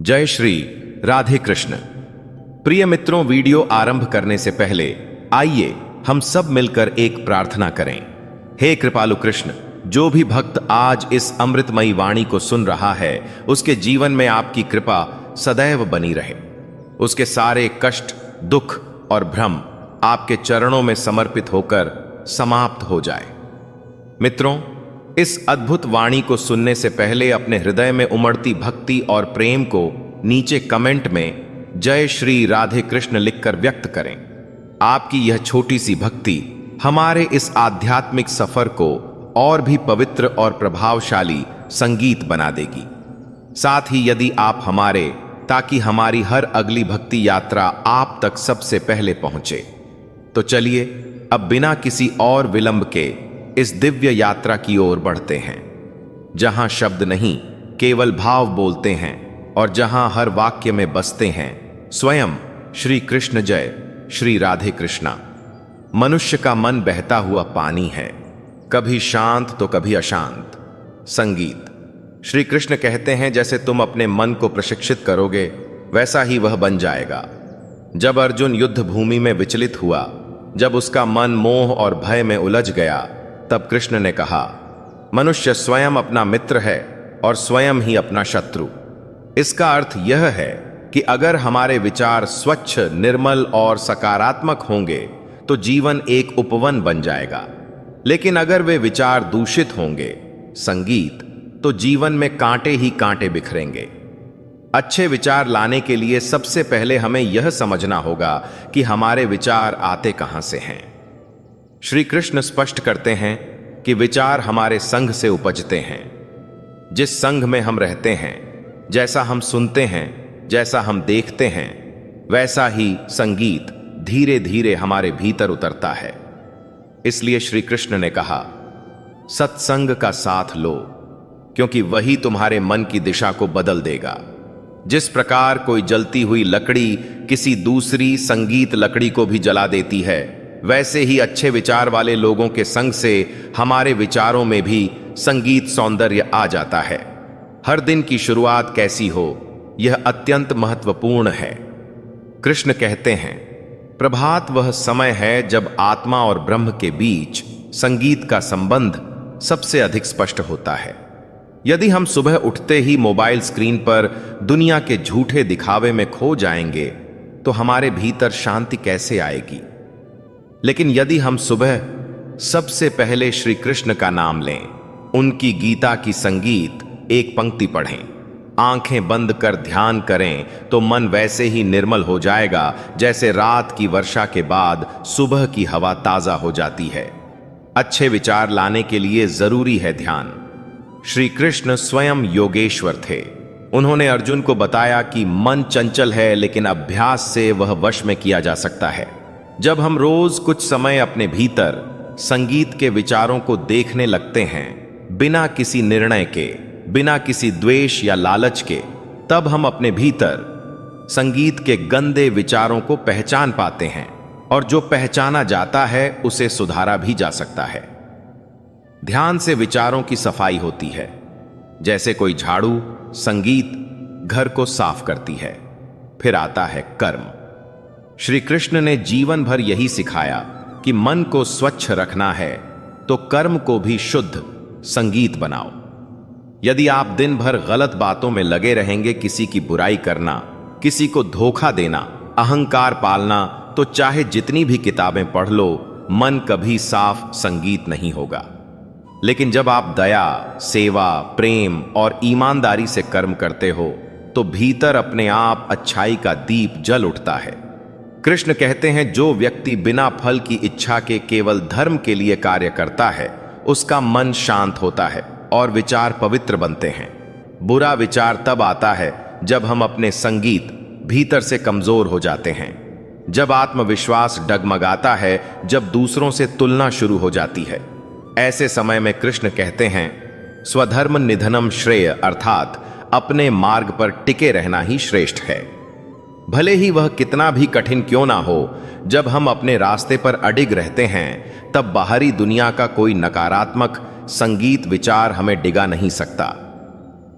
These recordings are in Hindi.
जय श्री राधे कृष्ण। प्रिय मित्रों, वीडियो आरंभ करने से पहले आइए हम सब मिलकर एक प्रार्थना करें। हे कृपालु कृष्ण, जो भी भक्त आज इस अमृतमयी वाणी को सुन रहा है उसके जीवन में आपकी कृपा सदैव बनी रहे। उसके सारे कष्ट, दुख और भ्रम आपके चरणों में समर्पित होकर समाप्त हो जाए। मित्रों, इस अद्भुत वाणी को सुनने से पहले अपने हृदय में उमड़ती भक्ति और प्रेम को नीचे कमेंट में जय श्री राधे कृष्ण लिखकर व्यक्त करें। आपकी यह छोटी सी भक्ति हमारे इस आध्यात्मिक सफर को और भी पवित्र और प्रभावशाली संगीत बना देगी। साथ ही यदि आप हमारे, ताकि हमारी हर अगली भक्ति यात्रा आप तक सबसे पहले पहुंचे, तो चलिए अब बिना किसी और विलंब के इस दिव्य यात्रा की ओर बढ़ते हैं, जहां शब्द नहीं केवल भाव बोलते हैं और जहां हर वाक्य में बसते हैं स्वयं श्री कृष्ण। जय श्री राधे कृष्णा। मनुष्य का मन बहता हुआ पानी है, कभी शांत तो कभी अशांत। संगीत। श्री कृष्ण कहते हैं, जैसे तुम अपने मन को प्रशिक्षित करोगे वैसा ही वह बन जाएगा। जब अर्जुन युद्ध भूमि में विचलित हुआ, जब उसका मन मोह और भय में उलझ गया, तब कृष्ण ने कहा, मनुष्य स्वयं अपना मित्र है और स्वयं ही अपना शत्रु। इसका अर्थ यह है कि अगर हमारे विचार स्वच्छ, निर्मल और सकारात्मक होंगे तो जीवन एक उपवन बन जाएगा। लेकिन अगर वे विचार दूषित होंगे, संगीत, तो जीवन में कांटे ही कांटे बिखरेंगे। अच्छे विचार लाने के लिए सबसे पहले हमें यह समझना होगा कि हमारे विचार आते कहां से हैं। श्री कृष्ण स्पष्ट करते हैं कि विचार हमारे संग से उपजते हैं। जिस संग में हम रहते हैं, जैसा हम सुनते हैं, जैसा हम देखते हैं, वैसा ही संगीत धीरे धीरे हमारे भीतर उतरता है। इसलिए श्री कृष्ण ने कहा, सत्संग का साथ लो, क्योंकि वही तुम्हारे मन की दिशा को बदल देगा। जिस प्रकार कोई जलती हुई लकड़ी किसी दूसरी संगीत लकड़ी को भी जला देती है, वैसे ही अच्छे विचार वाले लोगों के संग से हमारे विचारों में भी संगीत सौंदर्य आ जाता है। हर दिन की शुरुआत कैसी हो, यह अत्यंत महत्वपूर्ण है। कृष्ण कहते हैं, प्रभात वह समय है जब आत्मा और ब्रह्म के बीच संगीत का संबंध सबसे अधिक स्पष्ट होता है। यदि हम सुबह उठते ही मोबाइल स्क्रीन पर दुनिया के झूठे दिखावे में खो जाएंगे तो हमारे भीतर शांति कैसे आएगी। लेकिन यदि हम सुबह सबसे पहले श्री कृष्ण का नाम लें, उनकी गीता की संगीत एक पंक्ति पढ़ें, आंखें बंद कर ध्यान करें, तो मन वैसे ही निर्मल हो जाएगा जैसे रात की वर्षा के बाद सुबह की हवा ताजा हो जाती है। अच्छे विचार लाने के लिए जरूरी है ध्यान। श्री कृष्ण स्वयं योगेश्वर थे। उन्होंने अर्जुन को बताया कि मन चंचल है, लेकिन अभ्यास से वह वश में किया जा सकता है। जब हम रोज कुछ समय अपने भीतर संगीत के विचारों को देखने लगते हैं, बिना किसी निर्णय के, बिना किसी द्वेष या लालच के, तब हम अपने भीतर संगीत के गंदे विचारों को पहचान पाते हैं, और जो पहचाना जाता है उसे सुधारा भी जा सकता है। ध्यान से विचारों की सफाई होती है। जैसे कोई झाड़ू, संगीत घर को साफ करती है। फिर आता है कर्म। श्री कृष्ण ने जीवन भर यही सिखाया कि मन को स्वच्छ रखना है तो कर्म को भी शुद्ध संगीत बनाओ। यदि आप दिन भर गलत बातों में लगे रहेंगे, किसी की बुराई करना, किसी को धोखा देना, अहंकार पालना, तो चाहे जितनी भी किताबें पढ़ लो, मन कभी साफ संगीत नहीं होगा। लेकिन जब आप दया, सेवा, प्रेम और ईमानदारी से कर्म करते हो तो भीतर अपने आप अच्छाई का दीप जल उठता है। कृष्ण कहते हैं, जो व्यक्ति बिना फल की इच्छा के केवल धर्म के लिए कार्य करता है, उसका मन शांत होता है और विचार पवित्र बनते हैं। बुरा विचार तब आता है जब हम अपने संगीत भीतर से कमजोर हो जाते हैं, जब आत्मविश्वास डगमगाता है, जब दूसरों से तुलना शुरू हो जाती है। ऐसे समय में कृष्ण कहते हैं, स्वधर्म निधनम श्रेय, अर्थात अपने मार्ग पर टिके रहना ही श्रेष्ठ है। भले ही वह कितना भी कठिन क्यों ना हो, जब हम अपने रास्ते पर अडिग रहते हैं, तब बाहरी दुनिया का कोई नकारात्मक संगीत विचार हमें डिगा नहीं सकता।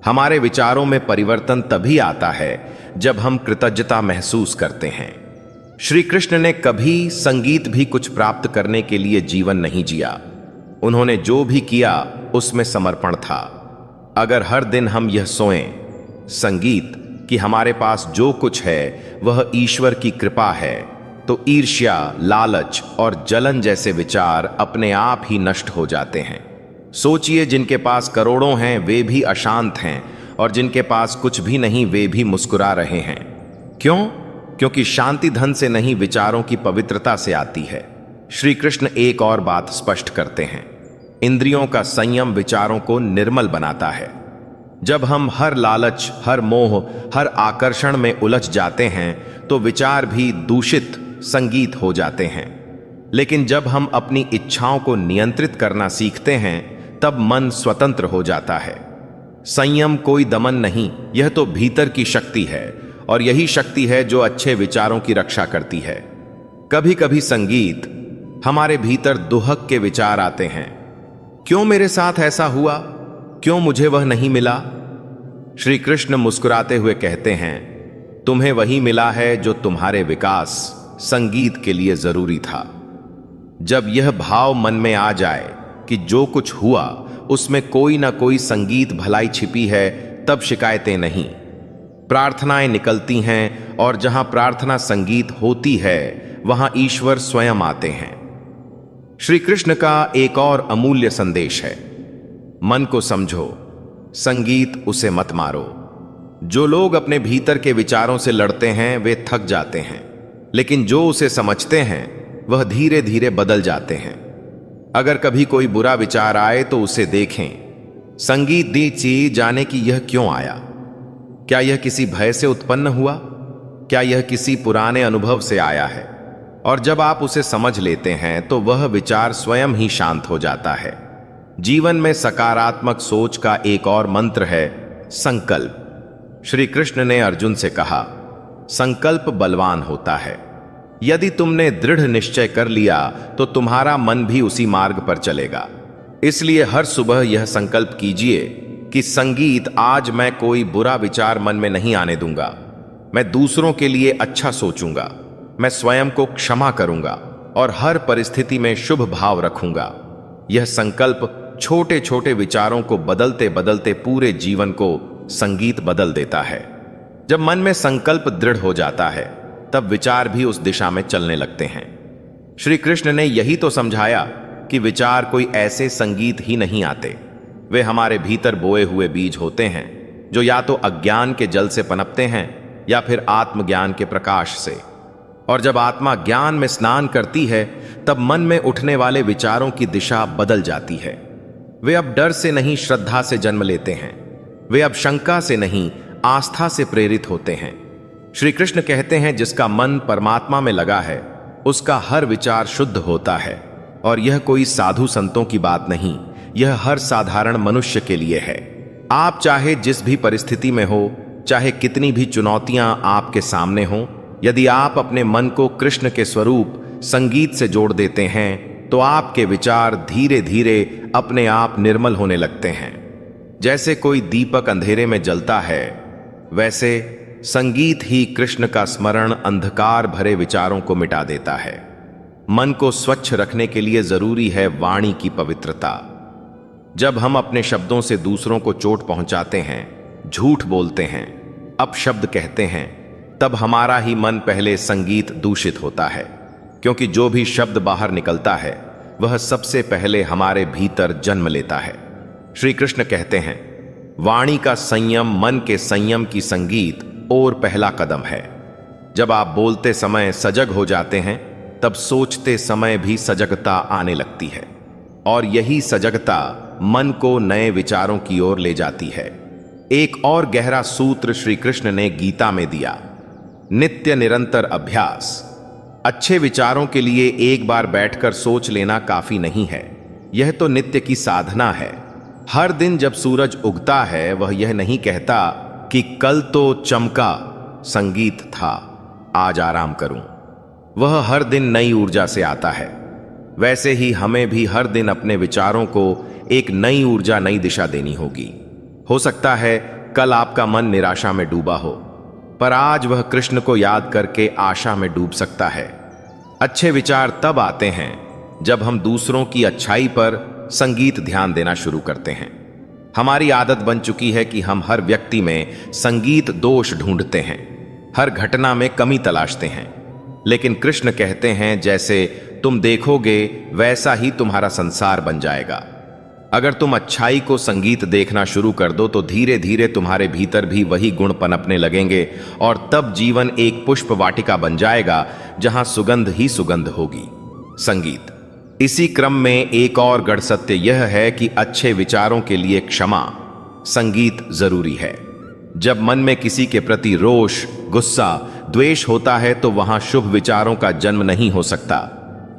हमारे विचारों में परिवर्तन तभी आता है जब हम कृतज्ञता महसूस करते हैं। श्री कृष्ण ने कभी संगीत भी कुछ प्राप्त करने के लिए जीवन नहीं जिया। उन्होंने जो भी किया उसमें समर्पण था। अगर हर दिन हम यह सोएं, संगीत, कि हमारे पास जो कुछ है वह ईश्वर की कृपा है, तो ईर्ष्या, लालच और जलन जैसे विचार अपने आप ही नष्ट हो जाते हैं। सोचिए, जिनके पास करोड़ों हैं वे भी अशांत हैं, और जिनके पास कुछ भी नहीं वे भी मुस्कुरा रहे हैं। क्यों? क्योंकि शांति धन से नहीं, विचारों की पवित्रता से आती है। श्री कृष्ण एक और बात स्पष्ट करते हैं, इंद्रियों का संयम विचारों को निर्मल बनाता है। जब हम हर लालच, हर मोह, हर आकर्षण में उलझ जाते हैं तो विचार भी दूषित संगीत हो जाते हैं। लेकिन जब हम अपनी इच्छाओं को नियंत्रित करना सीखते हैं तब मन स्वतंत्र हो जाता है। संयम कोई दमन नहीं, यह तो भीतर की शक्ति है, और यही शक्ति है जो अच्छे विचारों की रक्षा करती है। कभी कभी संगीत हमारे भीतर दुहक के विचार आते हैं, क्यों मेरे साथ ऐसा हुआ, क्यों मुझे वह नहीं मिला। श्री कृष्ण मुस्कुराते हुए कहते हैं, तुम्हें वही मिला है जो तुम्हारे विकास, संगीत के लिए जरूरी था। जब यह भाव मन में आ जाए कि जो कुछ हुआ उसमें कोई ना कोई संगीत भलाई छिपी है, तब शिकायतें नहीं, प्रार्थनाएं निकलती हैं, और जहां प्रार्थना संगीत होती है वहां ईश्वर स्वयं आते हैं। श्री कृष्ण का एक और अमूल्य संदेश है, मन को समझो, संगीत उसे मत मारो। जो लोग अपने भीतर के विचारों से लड़ते हैं वे थक जाते हैं, लेकिन जो उसे समझते हैं वह धीरे धीरे बदल जाते हैं। अगर कभी कोई बुरा विचार आए तो उसे देखें, संगीत दीजिए जाने कि यह क्यों आया। क्या यह किसी भय से उत्पन्न हुआ? क्या यह किसी पुराने अनुभव से आया है? और जब आप उसे समझ लेते हैं तो वह विचार स्वयं ही शांत हो जाता है। जीवन में सकारात्मक सोच का एक और मंत्र है, संकल्प। श्री कृष्ण ने अर्जुन से कहा, संकल्प बलवान होता है। यदि तुमने दृढ़ निश्चय कर लिया तो तुम्हारा मन भी उसी मार्ग पर चलेगा। इसलिए हर सुबह यह संकल्प कीजिए कि संगीत, आज मैं कोई बुरा विचार मन में नहीं आने दूंगा। मैं दूसरों के लिए अच्छा सोचूंगा, मैं स्वयं को क्षमा करूंगा और हर परिस्थिति में शुभ भाव रखूंगा। यह संकल्प छोटे छोटे विचारों को बदलते बदलते पूरे जीवन को संगीत बदल देता है। जब मन में संकल्प दृढ़ हो जाता है तब विचार भी उस दिशा में चलने लगते हैं। श्री कृष्ण ने यही तो समझाया कि विचार कोई ऐसे संगीत ही नहीं आते, वे हमारे भीतर बोए हुए बीज होते हैं, जो या तो अज्ञान के जल से पनपते हैं या फिर आत्मज्ञान के प्रकाश से। और जब आत्मा ज्ञान में स्नान करती है तब मन में उठने वाले विचारों की दिशा बदल जाती है। वे अब डर से नहीं, श्रद्धा से जन्म लेते हैं। वे अब शंका से नहीं, आस्था से प्रेरित होते हैं। श्री कृष्ण कहते हैं, जिसका मन परमात्मा में लगा है उसका हर विचार शुद्ध होता है। और यह कोई साधु संतों की बात नहीं, यह हर साधारण मनुष्य के लिए है। आप चाहे जिस भी परिस्थिति में हो, चाहे कितनी भी चुनौतियां आपके सामने हो, यदि आप अपने मन को कृष्ण के स्वरूप संगीत से जोड़ देते हैं तो आपके विचार धीरे धीरे अपने आप निर्मल होने लगते हैं। जैसे कोई दीपक अंधेरे में जलता है, वैसे संगीत ही कृष्ण का स्मरण अंधकार भरे विचारों को मिटा देता है। मन को स्वच्छ रखने के लिए जरूरी है वाणी की पवित्रता। जब हम अपने शब्दों से दूसरों को चोट पहुंचाते हैं, झूठ बोलते हैं, अपशब्द कहते हैं, तब हमारा ही मन पहले संगीत दूषित होता है। क्योंकि जो भी शब्द बाहर निकलता है वह सबसे पहले हमारे भीतर जन्म लेता है। श्री कृष्ण कहते हैं, वाणी का संयम मन के संयम की संगीत और पहला कदम है। जब आप बोलते समय सजग हो जाते हैं तब सोचते समय भी सजगता आने लगती है, और यही सजगता मन को नए विचारों की ओर ले जाती है। एक और गहरा सूत्र श्री कृष्ण ने गीता में दिया, नित्य निरंतर अभ्यास। अच्छे विचारों के लिए एक बार बैठकर सोच लेना काफी नहीं है, यह तो नित्य की साधना है। हर दिन जब सूरज उगता है वह यह नहीं कहता कि कल तो चमका संगीत था, आज आराम करूं। वह हर दिन नई ऊर्जा से आता है। वैसे ही हमें भी हर दिन अपने विचारों को एक नई ऊर्जा, नई दिशा देनी होगी। हो सकता है कल आपका मन निराशा में डूबा हो, पर आज वह कृष्ण को याद करके आशा में डूब सकता है। अच्छे विचार तब आते हैं जब हम दूसरों की अच्छाई पर संगीत ध्यान देना शुरू करते हैं। हमारी आदत बन चुकी है कि हम हर व्यक्ति में संगीत दोष ढूंढते हैं, हर घटना में कमी तलाशते हैं। लेकिन कृष्ण कहते हैं, जैसे तुम देखोगे वैसा ही तुम्हारा संसार बन जाएगा। अगर तुम अच्छाई को संगीत देखना शुरू कर दो तो धीरे धीरे तुम्हारे भीतर भी वही गुण पनपने लगेंगे और तब जीवन एक पुष्प वाटिका बन जाएगा जहां सुगंध ही सुगंध होगी, संगीत। इसी क्रम में एक और गढ़ सत्य यह है कि अच्छे विचारों के लिए क्षमा, संगीत जरूरी है। जब मन में किसी के प्रति रोष, गुस्सा, द्वेष होता है तो वहां शुभ विचारों का जन्म नहीं हो सकता।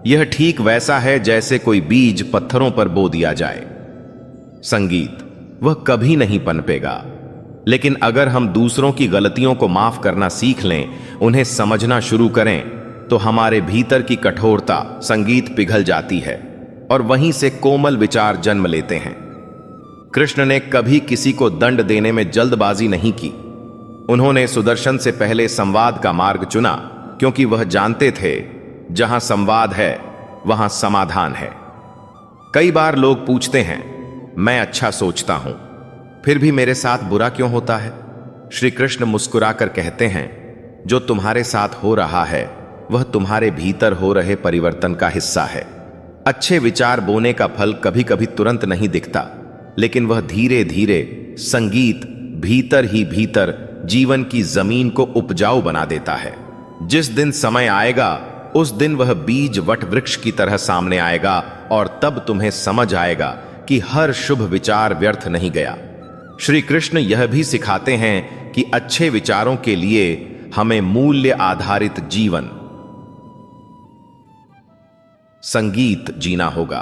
यह ठीक वैसा है जैसे कोई बीज पत्थरों पर बो दिया जाए। संगीत वह कभी नहीं पनपेगा। लेकिन अगर हम दूसरों की गलतियों को माफ करना सीख लें, उन्हें समझना शुरू करें, तो हमारे भीतर की कठोरता संगीत पिघल जाती है और वहीं से कोमल विचार जन्म लेते हैं। कृष्ण ने कभी किसी को दंड देने में जल्दबाजी नहीं की। उन्होंने सुदर्शन से पहले संवाद का मार्ग चुना, क्योंकि वह जानते थे जहां संवाद है वहां समाधान है। कई बार लोग पूछते हैं, मैं अच्छा सोचता हूं फिर भी मेरे साथ बुरा क्यों होता है? श्री कृष्ण मुस्कुराकर कहते हैं, जो तुम्हारे साथ हो रहा है वह तुम्हारे भीतर हो रहे परिवर्तन का हिस्सा है। अच्छे विचार बोने का फल कभी कभी तुरंत नहीं दिखता, लेकिन वह धीरे धीरे संगीत भीतर ही भीतर जीवन की जमीन को उपजाऊ बना देता है। जिस दिन समय आएगा उस दिन वह बीज वट वृक्ष की तरह सामने आएगा और तब तुम्हें समझ आएगा कि हर शुभ विचार व्यर्थ नहीं गया। श्री कृष्ण यह भी सिखाते हैं कि अच्छे विचारों के लिए हमें मूल्य आधारित जीवन, संगीत जीना होगा।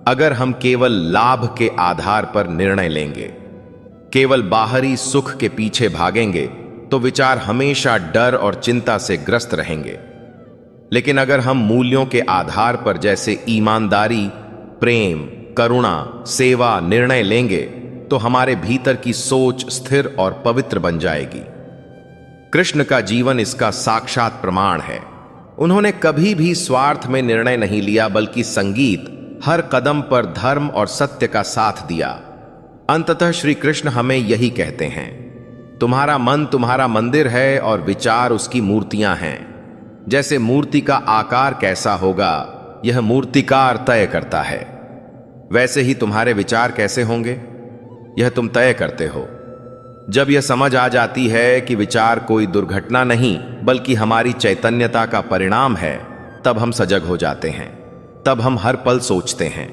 अगर हम केवल लाभ के आधार पर निर्णय लेंगे, केवल बाहरी सुख के पीछे भागेंगे, तो विचार हमेशा डर और चिंता से ग्रस्त रहेंगे। लेकिन अगर हम मूल्यों के आधार पर जैसे ईमानदारी, प्रेम, करुणा, सेवा निर्णय लेंगे, तो हमारे भीतर की सोच स्थिर और पवित्र बन जाएगी। कृष्ण का जीवन इसका साक्षात प्रमाण है। उन्होंने कभी भी स्वार्थ में निर्णय नहीं लिया, बल्कि संगीत हर कदम पर धर्म और सत्य का साथ दिया। अंततः श्री कृष्ण हमें यही कहते हैं, तुम्हारा मन तुम्हारा मंदिर है और विचार उसकी मूर्तियां हैं। जैसे मूर्ति का आकार कैसा होगा यह मूर्तिकार तय करता है, वैसे ही तुम्हारे विचार कैसे होंगे यह तुम तय करते हो। जब यह समझ आ जाती है कि विचार कोई दुर्घटना नहीं बल्कि हमारी चैतन्यता का परिणाम है, तब हम सजग हो जाते हैं। तब हम हर पल सोचते हैं,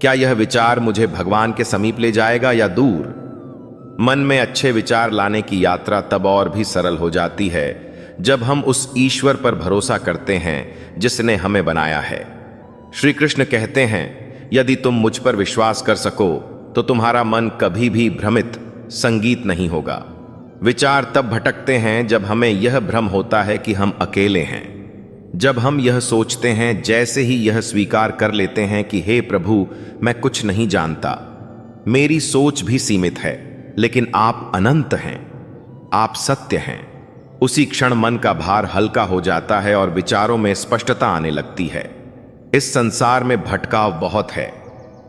क्या यह विचार मुझे भगवान के समीप ले जाएगा या दूर? मन में अच्छे विचार लाने की यात्रा तब और भी सरल हो जाती है जब हम उस ईश्वर पर भरोसा करते हैं जिसने हमें बनाया है। श्री कृष्ण कहते हैं, यदि तुम मुझ पर विश्वास कर सको तो तुम्हारा मन कभी भी भ्रमित, संगीत नहीं होगा। विचार तब भटकते हैं जब हमें यह भ्रम होता है कि हम अकेले हैं। जब हम यह सोचते हैं, जैसे ही यह स्वीकार कर लेते हैं कि हे प्रभु, मैं कुछ नहीं जानता, मेरी सोच भी सीमित है, लेकिन आप अनंत हैं, आप सत्य हैं, उसी क्षण मन का भार हल्का हो जाता है और विचारों में स्पष्टता आने लगती है। इस संसार में भटकाव बहुत है।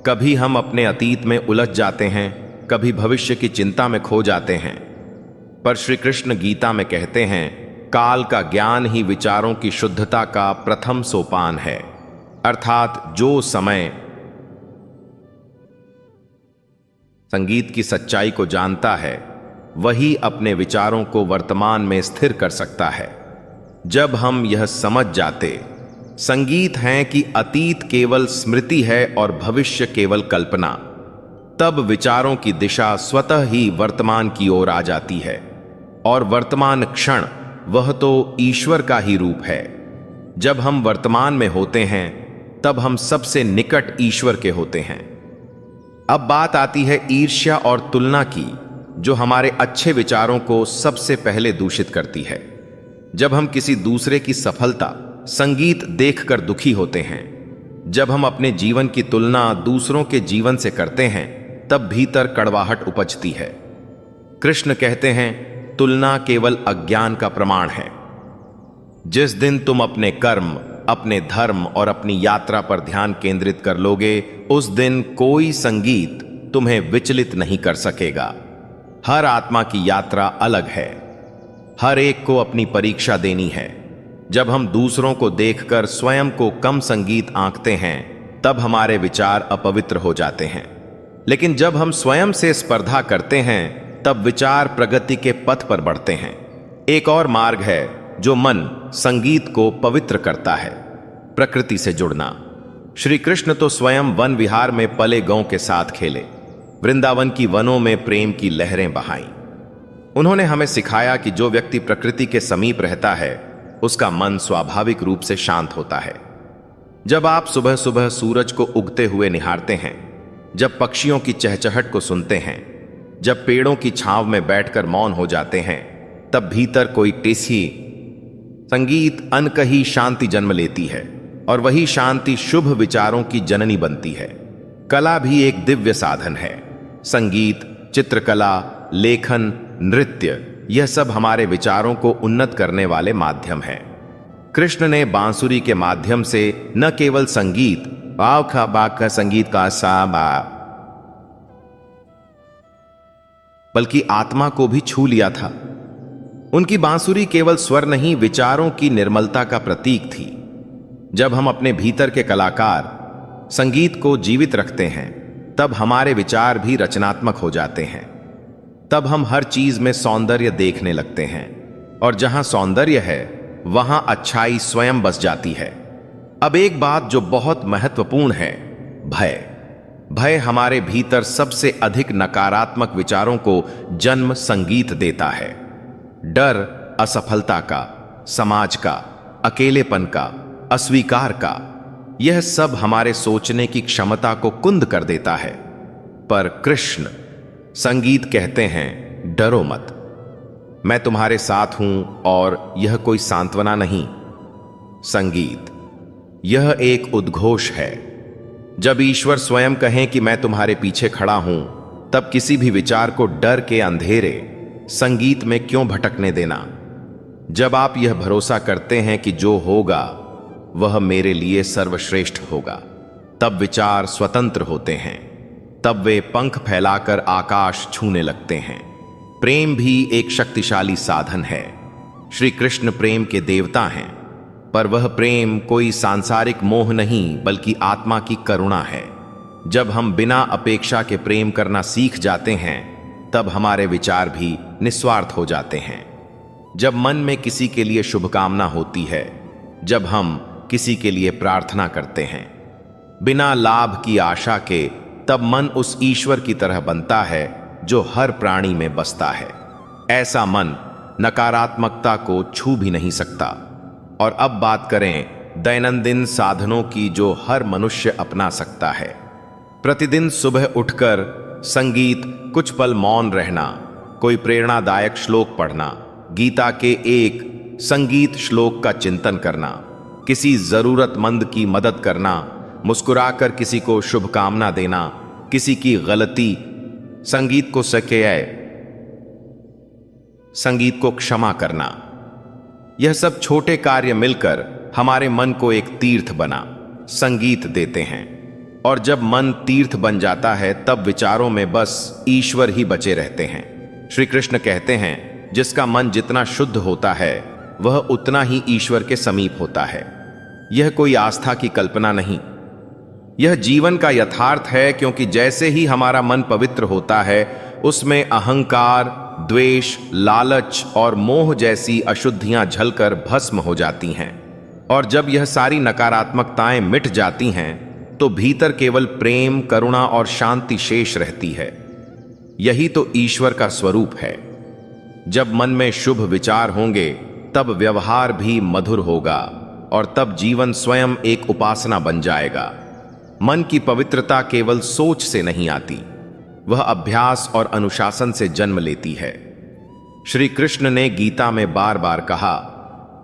कभी हम अपने अतीत में उलझ जाते हैं, कभी भविष्य की चिंता में खो जाते हैं। पर श्री कृष्ण गीता में कहते हैं, काल का ज्ञान ही विचारों की शुद्धता का प्रथम सोपान है। अर्थात जो समय संगीत की सच्चाई को जानता है वही अपने विचारों को वर्तमान में स्थिर कर सकता है। जब हम यह समझ जाते संगीत है कि अतीत केवल स्मृति है और भविष्य केवल कल्पना, तब विचारों की दिशा स्वतः ही वर्तमान की ओर आ जाती है और वर्तमान क्षण वह तो ईश्वर का ही रूप है। जब हम वर्तमान में होते हैं तब हम सबसे निकट ईश्वर के होते हैं। अब बात आती है ईर्ष्या और तुलना की, जो हमारे अच्छे विचारों को सबसे पहले दूषित करती है। जब हम किसी दूसरे की सफलता, संगीत देखकर दुखी होते हैं, जब हम अपने जीवन की तुलना दूसरों के जीवन से करते हैं, तब भीतर कड़वाहट उपजती है। कृष्ण कहते हैं, तुलना केवल अज्ञान का प्रमाण है। जिस दिन तुम अपने कर्म, अपने धर्म और अपनी यात्रा पर ध्यान केंद्रित कर लोगे, उस दिन कोई संगीत तुम्हें विचलित नहीं कर सकेगा। हर आत्मा की यात्रा अलग है। हर एक को अपनी परीक्षा देनी है। जब हम दूसरों को देखकर स्वयं को कम संगीत आंकते हैं, तब हमारे विचार अपवित्र हो जाते हैं। लेकिन जब हम स्वयं से स्पर्धा करते हैं, तब विचार प्रगति के पथ पर बढ़ते हैं। एक और मार्ग है जो मन संगीत को पवित्र करता है, प्रकृति से जुड़ना। श्री कृष्ण तो स्वयं वन विहार में पले गौ के साथ खेले, वृंदावन की वनों में प्रेम की लहरें बहाई। उन्होंने हमें सिखाया कि जो व्यक्ति प्रकृति के समीप रहता है, उसका मन स्वाभाविक रूप से शांत होता है। जब आप सुबह सुबह सूरज को उगते हुए निहारते हैं, जब पक्षियों की चहचहट को सुनते हैं, जब पेड़ों की छांव में बैठकर मौन हो जाते हैं, तब भीतर कोई टेसी संगीत अनकही शांति जन्म लेती है, और वही शांति शुभ विचारों की जननी बनती है। कला भी एक दिव्य साधन है। संगीत, चित्रकला, लेखन, नृत्य, यह सब हमारे विचारों को उन्नत करने वाले माध्यम हैं। कृष्ण ने बांसुरी के माध्यम से न केवल संगीत का संगीत का साबा, बल्कि आत्मा को भी छू लिया था। उनकी बांसुरी केवल स्वर नहीं, विचारों की निर्मलता का प्रतीक थी। जब हम अपने भीतर के कलाकार संगीत को जीवित रखते हैं, तब हमारे विचार भी रचनात्मक हो जाते हैं। तब हम हर चीज में सौंदर्य देखने लगते हैं, और जहां सौंदर्य है, वहां अच्छाई स्वयं बस जाती है। अब एक बात जो बहुत महत्वपूर्ण है, भय। भय हमारे भीतर सबसे अधिक नकारात्मक विचारों को जन्म संगीत देता है। डर असफलता का, समाज का, अकेलेपन का, अस्वीकार का, यह सब हमारे सोचने की क्षमता को कुंद कर देता है। पर कृष्ण संगीत कहते हैं, डरो मत, मैं तुम्हारे साथ हूं, और यह कोई सांत्वना नहीं। संगीत यह एक उद्घोष है। जब ईश्वर स्वयं कहें कि मैं तुम्हारे पीछे खड़ा हूं, तब किसी भी विचार को डर के अंधेरे संगीत में क्यों भटकने देना। जब आप यह भरोसा करते हैं कि जो होगा वह मेरे लिए सर्वश्रेष्ठ होगा, तब विचार स्वतंत्र होते हैं। तब वे पंख फैलाकर आकाश छूने लगते हैं। प्रेम भी एक शक्तिशाली साधन है। श्री कृष्ण प्रेम के देवता हैं, पर वह प्रेम कोई सांसारिक मोह नहीं, बल्कि आत्मा की करुणा है। जब हम बिना अपेक्षा के प्रेम करना सीख जाते हैं, तब हमारे विचार भी निस्वार्थ हो जाते हैं। जब मन में किसी के लिए शुभकामना होती है, जब हम किसी के लिए प्रार्थना करते हैं बिना लाभ की आशा के, तब मन उस ईश्वर की तरह बनता है जो हर प्राणी में बसता है। ऐसा मन नकारात्मकता को छू भी नहीं सकता। और अब बात करें दैनंदिन साधनों की जो हर मनुष्य अपना सकता है। प्रतिदिन सुबह उठकर संगीत, कुछ पल मौन रहना, कोई प्रेरणादायक श्लोक पढ़ना, गीता के एक संगीत श्लोक का चिंतन करना, किसी जरूरतमंद की मदद करना, मुस्कुराकर किसी को शुभकामना देना, किसी की गलती संगीत को संगीत को क्षमा करना, यह सब छोटे कार्य मिलकर हमारे मन को एक तीर्थ बना संगीत देते हैं। और जब मन तीर्थ बन जाता है, तब विचारों में बस ईश्वर ही बचे रहते हैं। श्री कृष्ण कहते हैं, जिसका मन जितना शुद्ध होता है, वह उतना ही ईश्वर के समीप होता है। यह कोई आस्था की कल्पना नहीं, यह जीवन का यथार्थ है। क्योंकि जैसे ही हमारा मन पवित्र होता है, उसमें अहंकार, द्वेष, लालच और मोह जैसी अशुद्धियां झलकर भस्म हो जाती हैं। और जब यह सारी नकारात्मकताएं मिट जाती हैं, तो भीतर केवल प्रेम, करुणा और शांति शेष रहती है। यही तो ईश्वर का स्वरूप है। जब मन में शुभ विचार होंगे, तब व्यवहार भी मधुर होगा, और तब जीवन स्वयं एक उपासना बन जाएगा। मन की पवित्रता केवल सोच से नहीं आती, वह अभ्यास और अनुशासन से जन्म लेती है। श्री कृष्ण ने गीता में बार बार कहा,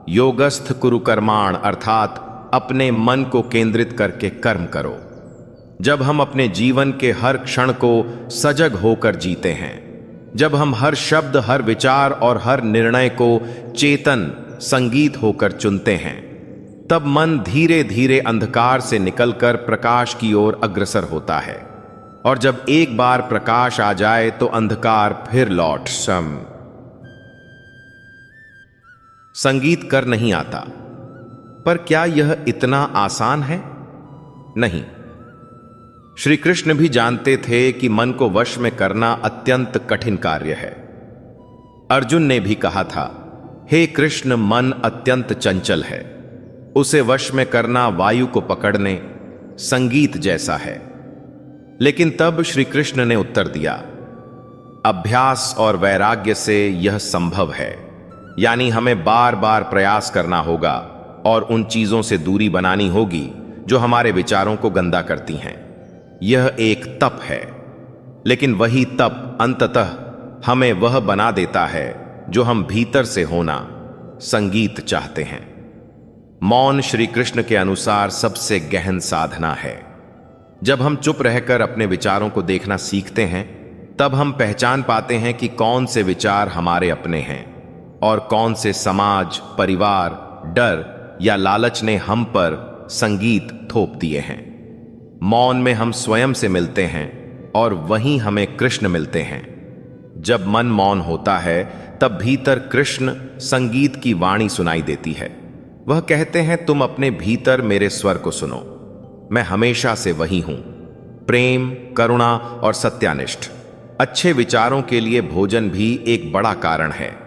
योगस्थ कुरु कर्माण, अर्थात अपने मन को केंद्रित करके कर्म करो। जब हम अपने जीवन के हर क्षण को सजग होकर जीते हैं, जब हम हर शब्द, हर विचार और हर निर्णय को चेतन संगीत होकर चुनते हैं, तब मन धीरे धीरे अंधकार से निकलकर प्रकाश की ओर अग्रसर होता है। और जब एक बार प्रकाश आ जाए तो अंधकार फिर लौट संगीत कर नहीं आता। पर क्या यह इतना आसान है? नहीं। श्री कृष्ण भी जानते थे कि मन को वश में करना अत्यंत कठिन कार्य है। अर्जुन ने भी कहा था, हे कृष्ण, मन अत्यंत चंचल है, उसे वश में करना वायु को पकड़ने संगीत जैसा है। लेकिन तब श्री कृष्ण ने उत्तर दिया, अभ्यास और वैराग्य से यह संभव है। यानी हमें बार बार प्रयास करना होगा और उन चीजों से दूरी बनानी होगी जो हमारे विचारों को गंदा करती हैं। यह एक तप है, लेकिन वही तप अंततः हमें वह बना देता है जो हम भीतर से होना, संगीत चाहते हैं। मौन श्री कृष्ण के अनुसार सबसे गहन साधना है। जब हम चुप रहकर अपने विचारों को देखना सीखते हैं, तब हम पहचान पाते हैं कि कौन से विचार हमारे अपने हैं और कौन से समाज, परिवार, डर या लालच ने हम पर संगीत थोप दिए हैं। मौन में हम स्वयं से मिलते हैं और वहीं हमें कृष्ण मिलते हैं। जब मन मौन होता है, तब भीतर कृष्ण संगीत की वाणी सुनाई देती है। वह कहते हैं, तुम अपने भीतर मेरे स्वर को सुनो, मैं हमेशा से वही हूं, प्रेम, करुणा और सत्यानिष्ठ। अच्छे विचारों के लिए भोजन भी एक बड़ा कारण है।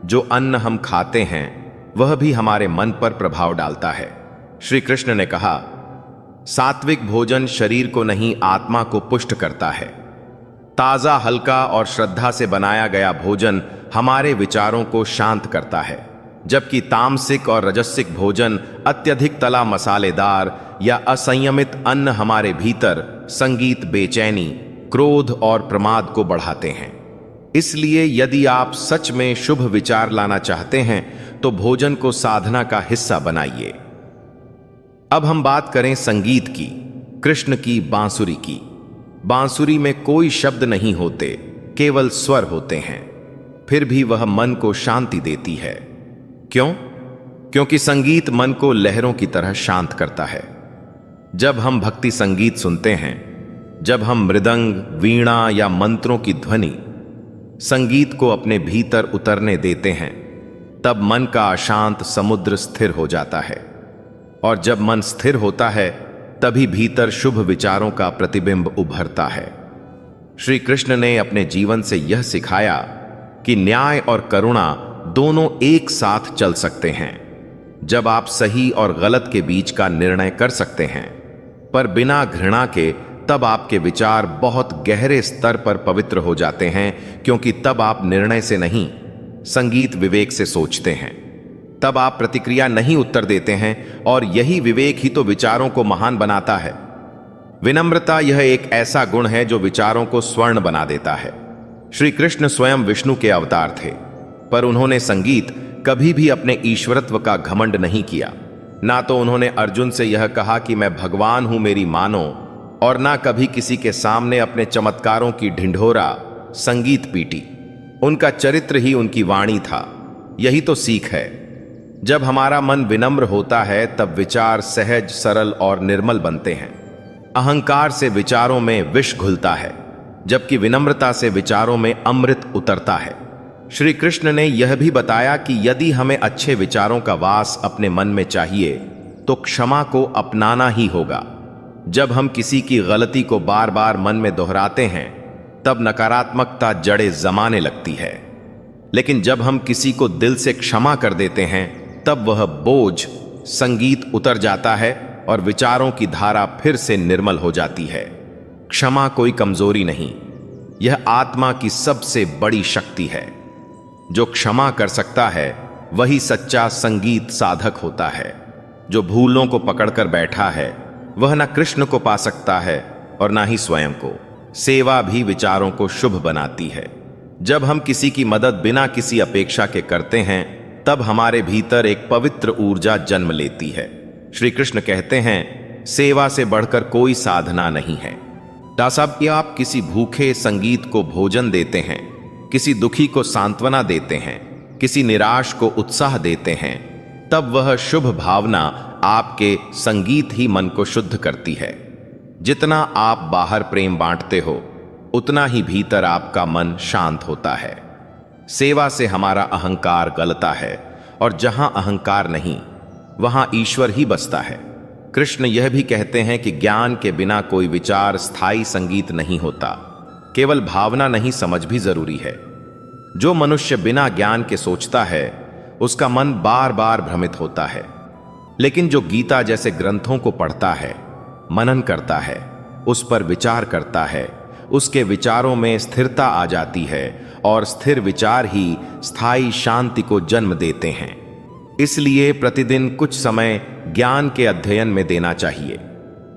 जो अन्न हम खाते हैं वह भी हमारे मन पर प्रभाव डालता है। श्री कृष्ण ने कहा, सात्विक भोजन शरीर को नहीं, आत्मा को पुष्ट करता है। ताजा, हल्का और श्रद्धा से बनाया गया भोजन हमारे विचारों को शांत करता है, जबकि तामसिक और रजसिक भोजन, अत्यधिक तला मसालेदार या असंयमित अन्न हमारे भीतर संगीत, बेचैनी, क्रोध और प्रमाद को बढ़ाते हैं। इसलिए यदि आप सच में शुभ विचार लाना चाहते हैं तो भोजन को साधना का हिस्सा बनाइए। अब हम बात करें संगीत की, कृष्ण की बांसुरी की। बांसुरी में कोई शब्द नहीं होते, केवल स्वर होते हैं, फिर भी वह मन को शांति देती है। क्यों? क्योंकि संगीत मन को लहरों की तरह शांत करता है। जब हम भक्ति संगीत सुनते हैं, जब हम मृदंग, वीणा या मंत्रों की ध्वनि, संगीत को अपने भीतर उतरने देते हैं, तब मन का अशांत समुद्र स्थिर हो जाता है। और जब मन स्थिर होता है, तभी भीतर शुभ विचारों का प्रतिबिंब उभरता है। श्री कृष्ण ने अपने जीवन से यह सिखाया कि न्याय और करुणा दोनों एक साथ चल सकते हैं। जब आप सही और गलत के बीच का निर्णय कर सकते हैं, पर बिना घृणा के, तब आपके विचार बहुत गहरे स्तर पर पवित्र हो जाते हैं, क्योंकि तब आप निर्णय से नहीं, संगीत, विवेक से सोचते हैं। तब आप प्रतिक्रिया नहीं, उत्तर देते हैं, और यही विवेक ही तो विचारों को महान बनाता है। विनम्रता यह एक ऐसा गुण है जो विचारों को स्वर्ण बना देता है। श्री कृष्ण स्वयं विष्णु के अवतार थे, पर उन्होंने संगीत कभी भी अपने ईश्वरत्व का घमंड नहीं किया। ना तो उन्होंने अर्जुन से यह कहा कि मैं भगवान हूं, मेरी मानो, और ना कभी किसी के सामने अपने चमत्कारों की ढिंढोरा संगीत पीटी। उनका चरित्र ही उनकी वाणी था। यही तो सीख है। जब हमारा मन विनम्र होता है, तब विचार सहज, सरल और निर्मल बनते हैं। अहंकार से विचारों में विष घुलता है, जबकि विनम्रता से विचारों में अमृत उतरता है। श्री कृष्ण ने यह भी बताया कि यदि हमें अच्छे विचारों का वास अपने मन में चाहिए, तो क्षमा को अपनाना ही होगा। जब हम किसी की गलती को बार बार मन में दोहराते हैं, तब नकारात्मकता जड़ें जमाने लगती है। लेकिन जब हम किसी को दिल से क्षमा कर देते हैं, तब वह बोझ, संगीत उतर जाता है और विचारों की धारा फिर से निर्मल हो जाती है। क्षमा कोई कमजोरी नहीं, यह आत्मा की सबसे बड़ी शक्ति है। जो क्षमा कर सकता है, वही सच्चा संगीत साधक होता है। जो भूलों को पकड़कर बैठा है, वह न कृष्ण को पा सकता है और ना ही स्वयं को। सेवा भी विचारों को शुभ बनाती है। जब हम किसी की मदद बिना किसी अपेक्षा के करते हैं, तब हमारे भीतर एक पवित्र ऊर्जा जन्म लेती है। श्री कृष्ण कहते हैं, सेवा से बढ़कर कोई साधना नहीं है। डॉक्टर साहब, कि आप किसी भूखे संगीत को भोजन देते हैं, किसी दुखी को सांत्वना देते हैं, किसी निराश को उत्साह देते हैं, तब वह शुभ भावना आपके संगीत ही मन को शुद्ध करती है। जितना आप बाहर प्रेम बांटते हो, उतना ही भीतर आपका मन शांत होता है। सेवा से हमारा अहंकार गलता है, और जहां अहंकार नहीं, वहां ईश्वर ही बसता है। कृष्ण यह भी कहते हैं कि ज्ञान के बिना कोई विचार स्थायी संगीत नहीं होता। केवल भावना नहीं, समझ भी जरूरी है। जो मनुष्य बिना ज्ञान के सोचता है, उसका मन बार बार भ्रमित होता है। लेकिन जो गीता जैसे ग्रंथों को पढ़ता है, मनन करता है, उस पर विचार करता है, उसके विचारों में स्थिरता आ जाती है, और स्थिर विचार ही स्थायी शांति को जन्म देते हैं। इसलिए प्रतिदिन कुछ समय ज्ञान के अध्ययन में देना चाहिए।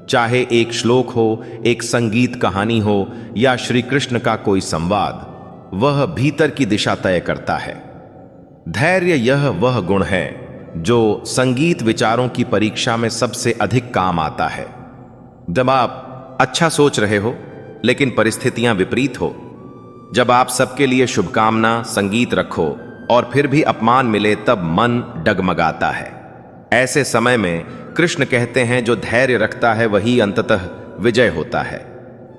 चाहे एक श्लोक हो, एक संगीत कहानी हो, या श्री कृष्ण का कोई संवाद, वह भीतर की दिशा तय करता है। धैर्य यह वह गुण है जो संगीत विचारों की परीक्षा में सबसे अधिक काम आता है। जब आप अच्छा सोच रहे हो लेकिन परिस्थितियां विपरीत हो, जब आप सबके लिए शुभकामना संगीत रखो और फिर भी अपमान मिले, तब मन डगमगाता है। ऐसे समय में कृष्ण कहते हैं, जो धैर्य रखता है वही अंततः विजय होता है।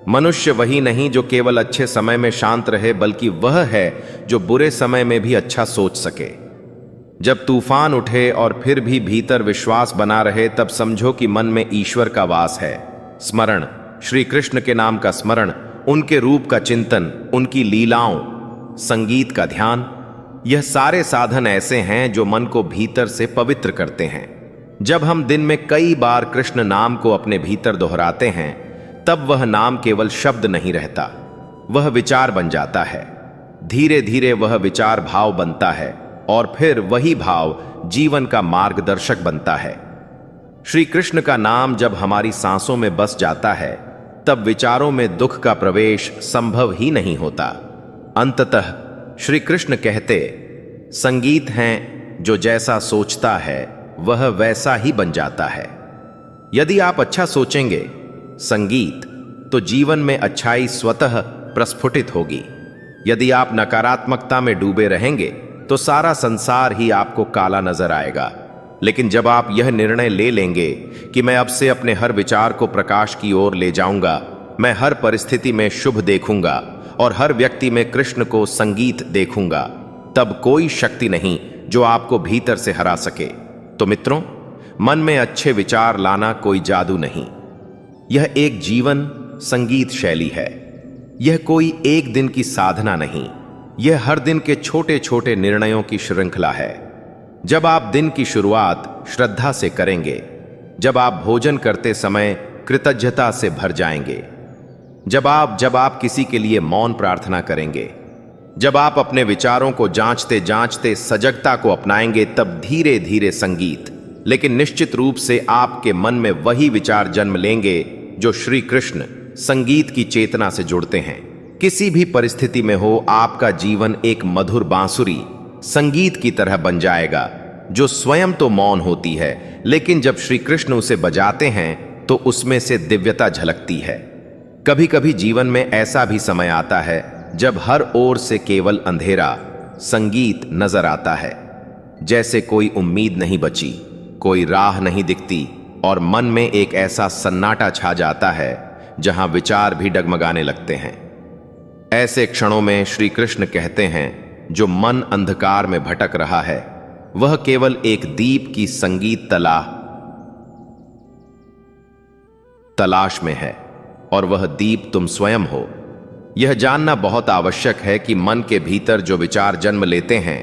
मनुष्य वही नहीं जो केवल अच्छे समय में शांत रहे, बल्कि वह है जो बुरे समय में भी अच्छा सोच सके। जब तूफान उठे और फिर भी भीतर विश्वास बना रहे, तब समझो कि मन में ईश्वर का वास है। स्मरण, श्री कृष्ण के नाम का स्मरण, उनके रूप का चिंतन, उनकी लीलाओं, संगीत का ध्यान, यह सारे साधन ऐसे हैं जो मन को भीतर से पवित्र करते हैं। जब हम दिन में कई बार कृष्ण नाम को अपने भीतर दोहराते हैं, तब वह नाम केवल शब्द नहीं रहता, वह विचार बन जाता है। धीरे धीरे वह विचार भाव बनता है, और फिर वही भाव जीवन का मार्गदर्शक बनता है। श्री कृष्ण का नाम जब हमारी सांसों में बस जाता है, तब विचारों में दुख का प्रवेश संभव ही नहीं होता। अंततः श्री कृष्ण कहते, संगीत हैं जो जैसा सोचता है वह वैसा ही बन जाता है। यदि आप अच्छा सोचेंगे संगीत, तो जीवन में अच्छाई स्वतः प्रस्फुटित होगी। यदि आप नकारात्मकता में डूबे रहेंगे, तो सारा संसार ही आपको काला नजर आएगा। लेकिन जब आप यह निर्णय ले लेंगे कि मैं अब से अपने हर विचार को प्रकाश की ओर ले जाऊंगा, मैं हर परिस्थिति में शुभ देखूंगा और हर व्यक्ति में कृष्ण को संगीत देखूंगा, तब कोई शक्ति नहीं जो आपको भीतर से हरा सके। तो मित्रों, मन में अच्छे विचार लाना कोई जादू नहीं, यह एक जीवन संगीत शैली है। यह कोई एक दिन की साधना नहीं, यह हर दिन के छोटे छोटे निर्णयों की श्रृंखला है। जब आप दिन की शुरुआत श्रद्धा से करेंगे, जब आप भोजन करते समय कृतज्ञता से भर जाएंगे, जब आप किसी के लिए मौन प्रार्थना करेंगे, जब आप अपने विचारों को जांचते जांचते सजगता को अपनाएंगे, तब धीरे धीरे संगीत, लेकिन निश्चित रूप से आपके मन में वही विचार जन्म लेंगे जो श्री कृष्ण संगीत की चेतना से जुड़ते हैं। किसी भी परिस्थिति में हो, आपका जीवन एक मधुर बांसुरी संगीत की तरह बन जाएगा, जो स्वयं तो मौन होती है, लेकिन जब श्री कृष्ण उसे बजाते हैं तो उसमें से दिव्यता झलकती है। कभी कभी जीवन में ऐसा भी समय आता है जब हर ओर से केवल अंधेरा, संगीत नजर आता है। जैसे कोई उम्मीद नहीं बची, कोई राह नहीं दिखती, और मन में एक ऐसा सन्नाटा छा जाता है जहां विचार भी डगमगाने लगते हैं। ऐसे क्षणों में श्री कृष्ण कहते हैं, जो मन अंधकार में भटक रहा है, वह केवल एक दीप की संगीत तलाश में है, और वह दीप तुम स्वयं हो। यह जानना बहुत आवश्यक है कि मन के भीतर जो विचार जन्म लेते हैं,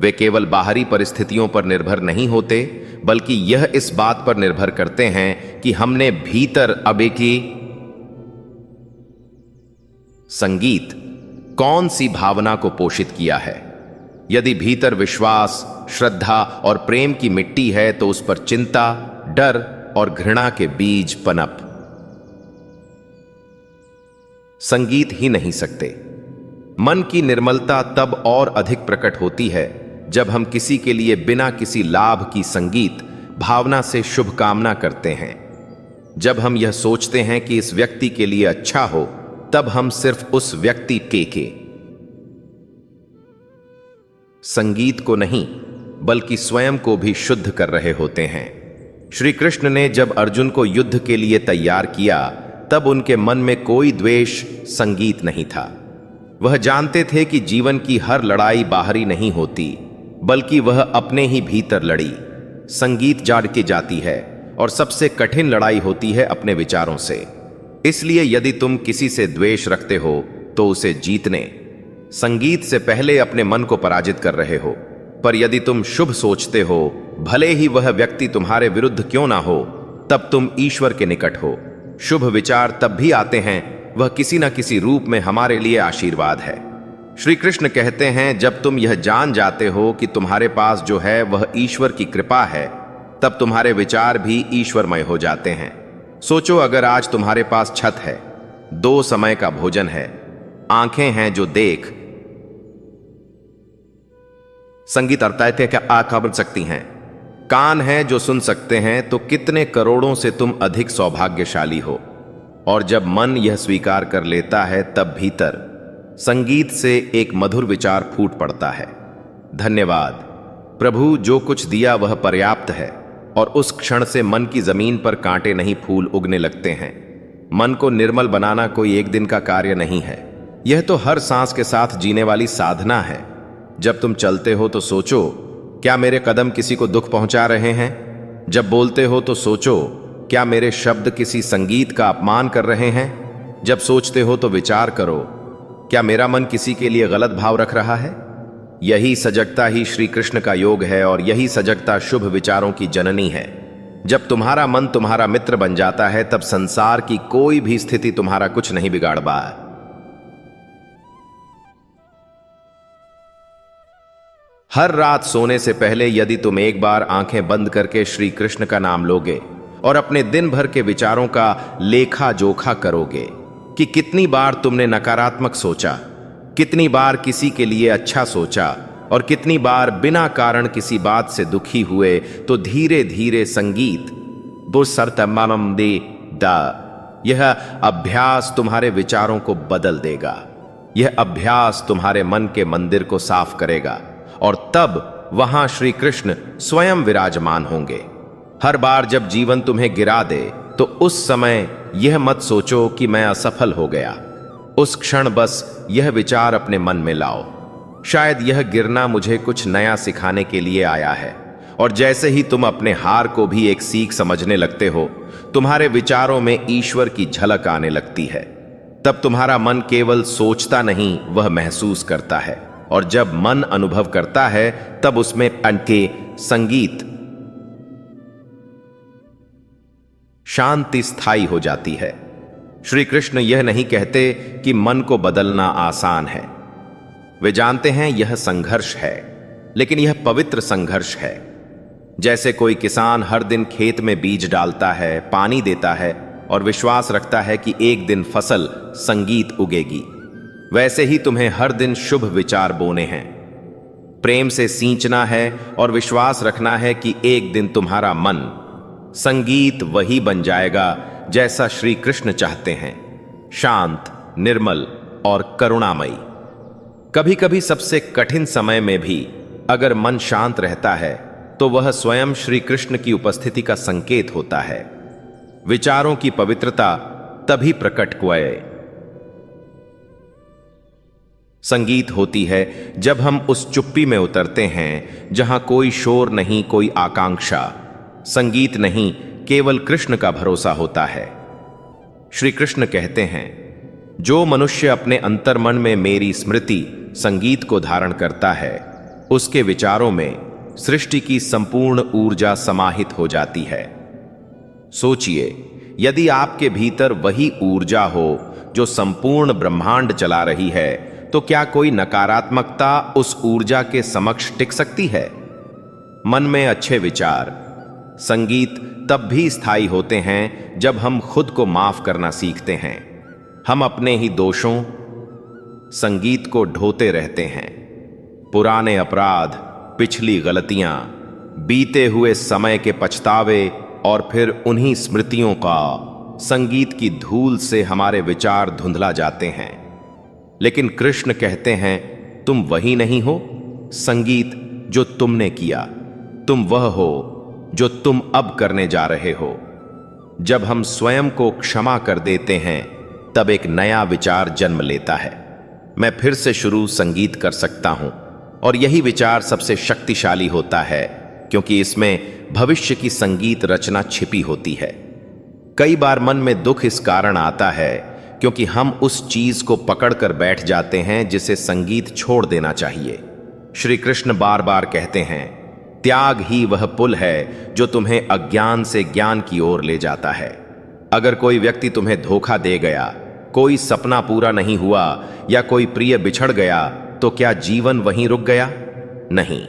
वे केवल बाहरी परिस्थितियों पर निर्भर नहीं होते, बल्कि यह इस बात पर निर्भर करते हैं कि हमने भीतर अभी की संगीत कौन सी भावना को पोषित किया है। यदि भीतर विश्वास, श्रद्धा और प्रेम की मिट्टी है, तो उस पर चिंता, डर और घृणा के बीज पनप संगीत ही नहीं सकते। मन की निर्मलता तब और अधिक प्रकट होती है जब हम किसी के लिए बिना किसी लाभ की संगीत भावना से शुभकामना करते हैं। जब हम यह सोचते हैं कि इस व्यक्ति के लिए अच्छा हो, तब हम सिर्फ उस व्यक्ति के संगीत को नहीं बल्कि स्वयं को भी शुद्ध कर रहे होते हैं। श्री कृष्ण ने जब अर्जुन को युद्ध के लिए तैयार किया, तब उनके मन में कोई द्वेष, संगीत नहीं था। वह जानते थे कि जीवन की हर लड़ाई बाहरी नहीं होती, बल्कि वह अपने ही भीतर लड़ी, संगीत जाड़ के जाती है, और सबसे कठिन लड़ाई होती है अपने विचारों से। इसलिए यदि तुम किसी से द्वेष रखते हो तो उसे जीतने, संगीत से पहले अपने मन को पराजित कर रहे हो। पर यदि तुम शुभ सोचते हो, भले ही वह व्यक्ति तुम्हारे विरुद्ध क्यों ना हो, तब तुम ईश्वर के निकट हो। शुभ विचार तब भी आते हैं, वह किसी न किसी रूप में हमारे लिए आशीर्वाद है। श्री कृष्ण कहते हैं, जब तुम यह जान जाते हो कि तुम्हारे पास जो है वह ईश्वर की कृपा है, तब तुम्हारे विचार भी ईश्वरमय हो जाते हैं। सोचो, अगर आज तुम्हारे पास छत है, 2 समय का भोजन है, आंखें हैं जो देख संगीत अर्तायते क्या आंख बन सकती हैं, कान हैं जो सुन सकते हैं, तो कितने करोड़ों से तुम अधिक सौभाग्यशाली हो। और जब मन यह स्वीकार कर लेता है, तब भीतर संगीत से एक मधुर विचार फूट पड़ता है। धन्यवाद प्रभु, जो कुछ दिया वह पर्याप्त है। और उस क्षण से मन की जमीन पर कांटे नहीं, फूल उगने लगते हैं। मन को निर्मल बनाना कोई एक दिन का कार्य नहीं है, यह तो हर सांस के साथ जीने वाली साधना है। जब तुम चलते हो तो सोचो, क्या मेरे कदम किसी को दुख पहुंचा रहे हैं? जब बोलते हो तो सोचो, क्या मेरे शब्द किसी संगीत का अपमान कर रहे हैं? जब सोचते हो तो विचार करो, क्या मेरा मन किसी के लिए गलत भाव रख रहा है? यही सजगता ही श्री कृष्ण का योग है, और यही सजगता शुभ विचारों की जननी है। जब तुम्हारा मन तुम्हारा मित्र बन जाता है, तब संसार की कोई भी स्थिति तुम्हारा कुछ नहीं बिगाड़ पाए। हर रात सोने से पहले यदि तुम एक बार आंखें बंद करके श्री कृष्ण का नाम लोगे और अपने दिन भर के विचारों का लेखा जोखा करोगे कि कितनी बार तुमने नकारात्मक सोचा, कितनी बार किसी के लिए अच्छा सोचा, और कितनी बार बिना कारण किसी बात से दुखी हुए, तो धीरे धीरे संगीत बुसरतमम दे द यह अभ्यास तुम्हारे विचारों को बदल देगा। यह अभ्यास तुम्हारे मन के मंदिर को साफ करेगा, और तब वहां श्री कृष्ण स्वयं विराजमान होंगे। हर बार जब जीवन तुम्हें गिरा दे, तो उस समय यह मत सोचो कि मैं असफल हो गया। उस क्षण बस यह विचार अपने मन में लाओ, शायद यह गिरना मुझे कुछ नया सिखाने के लिए आया है। और जैसे ही तुम अपने हार को भी एक सीख समझने लगते हो, तुम्हारे विचारों में ईश्वर की झलक आने लगती है। तब तुम्हारा मन केवल सोचता नहीं, वह महसूस करता है। और जब मन अनुभव करता है, तब उसमें अंके संगीत शांति स्थायी हो जाती है। श्री कृष्ण यह नहीं कहते कि मन को बदलना आसान है। वे जानते हैं यह संघर्ष है, लेकिन यह पवित्र संघर्ष है। जैसे कोई किसान हर दिन खेत में बीज डालता है, पानी देता है और विश्वास रखता है कि एक दिन फसल संगीत उगेगी, वैसे ही तुम्हें हर दिन शुभ विचार बोने हैं, प्रेम से सींचना है और विश्वास रखना है कि एक दिन तुम्हारा मन संगीत वही बन जाएगा जैसा श्री कृष्ण चाहते हैं, शांत, निर्मल और करुणामयी। कभी कभी सबसे कठिन समय में भी अगर मन शांत रहता है, तो वह स्वयं श्री कृष्ण की उपस्थिति का संकेत होता है। विचारों की पवित्रता तभी प्रकट हुए संगीत होती है जब हम उस चुप्पी में उतरते हैं जहां कोई शोर नहीं, कोई आकांक्षा। संगीत नहीं, केवल कृष्ण का भरोसा होता है। श्री कृष्ण कहते हैं, जो मनुष्य अपने अंतर्मन में मेरी स्मृति संगीत को धारण करता है, उसके विचारों में सृष्टि की संपूर्ण ऊर्जा समाहित हो जाती है। सोचिए, यदि आपके भीतर वही ऊर्जा हो जो संपूर्ण ब्रह्मांड चला रही है, तो क्या कोई नकारात्मकता उस ऊर्जा के समक्ष टिक सकती है? मन में अच्छे विचार, संगीत तब भी स्थायी होते हैं जब हम खुद को माफ करना सीखते हैं। हम अपने ही दोषों संगीत को ढोते रहते हैं। पुराने अपराध, पिछली गलतियां, बीते हुए समय के पछतावे और फिर उन्हीं स्मृतियों का संगीत की धूल से हमारे विचार धुंधला जाते हैं। लेकिन कृष्ण कहते हैं, तुम वही नहीं हो। संगीत जो तुमने किया, तुम वह हो जो तुम अब करने जा रहे हो। जब हम स्वयं को क्षमा कर देते हैं, तब एक नया विचार जन्म लेता है। मैं फिर से शुरू संगीत कर सकता हूं। और यही विचार सबसे शक्तिशाली होता है, क्योंकि इसमें भविष्य की संगीत रचना छिपी होती है। कई बार मन में दुख इस कारण आता है क्योंकि हम उस चीज को पकड़कर बैठ जाते हैं जिसे संगीत छोड़ देना चाहिए। श्री कृष्ण बार बार कहते हैं, त्याग ही वह पुल है जो तुम्हें अज्ञान से ज्ञान की ओर ले जाता है। अगर कोई व्यक्ति तुम्हें धोखा दे गया, कोई सपना पूरा नहीं हुआ या कोई प्रिय बिछड़ गया, तो क्या जीवन वहीं रुक गया? नहीं,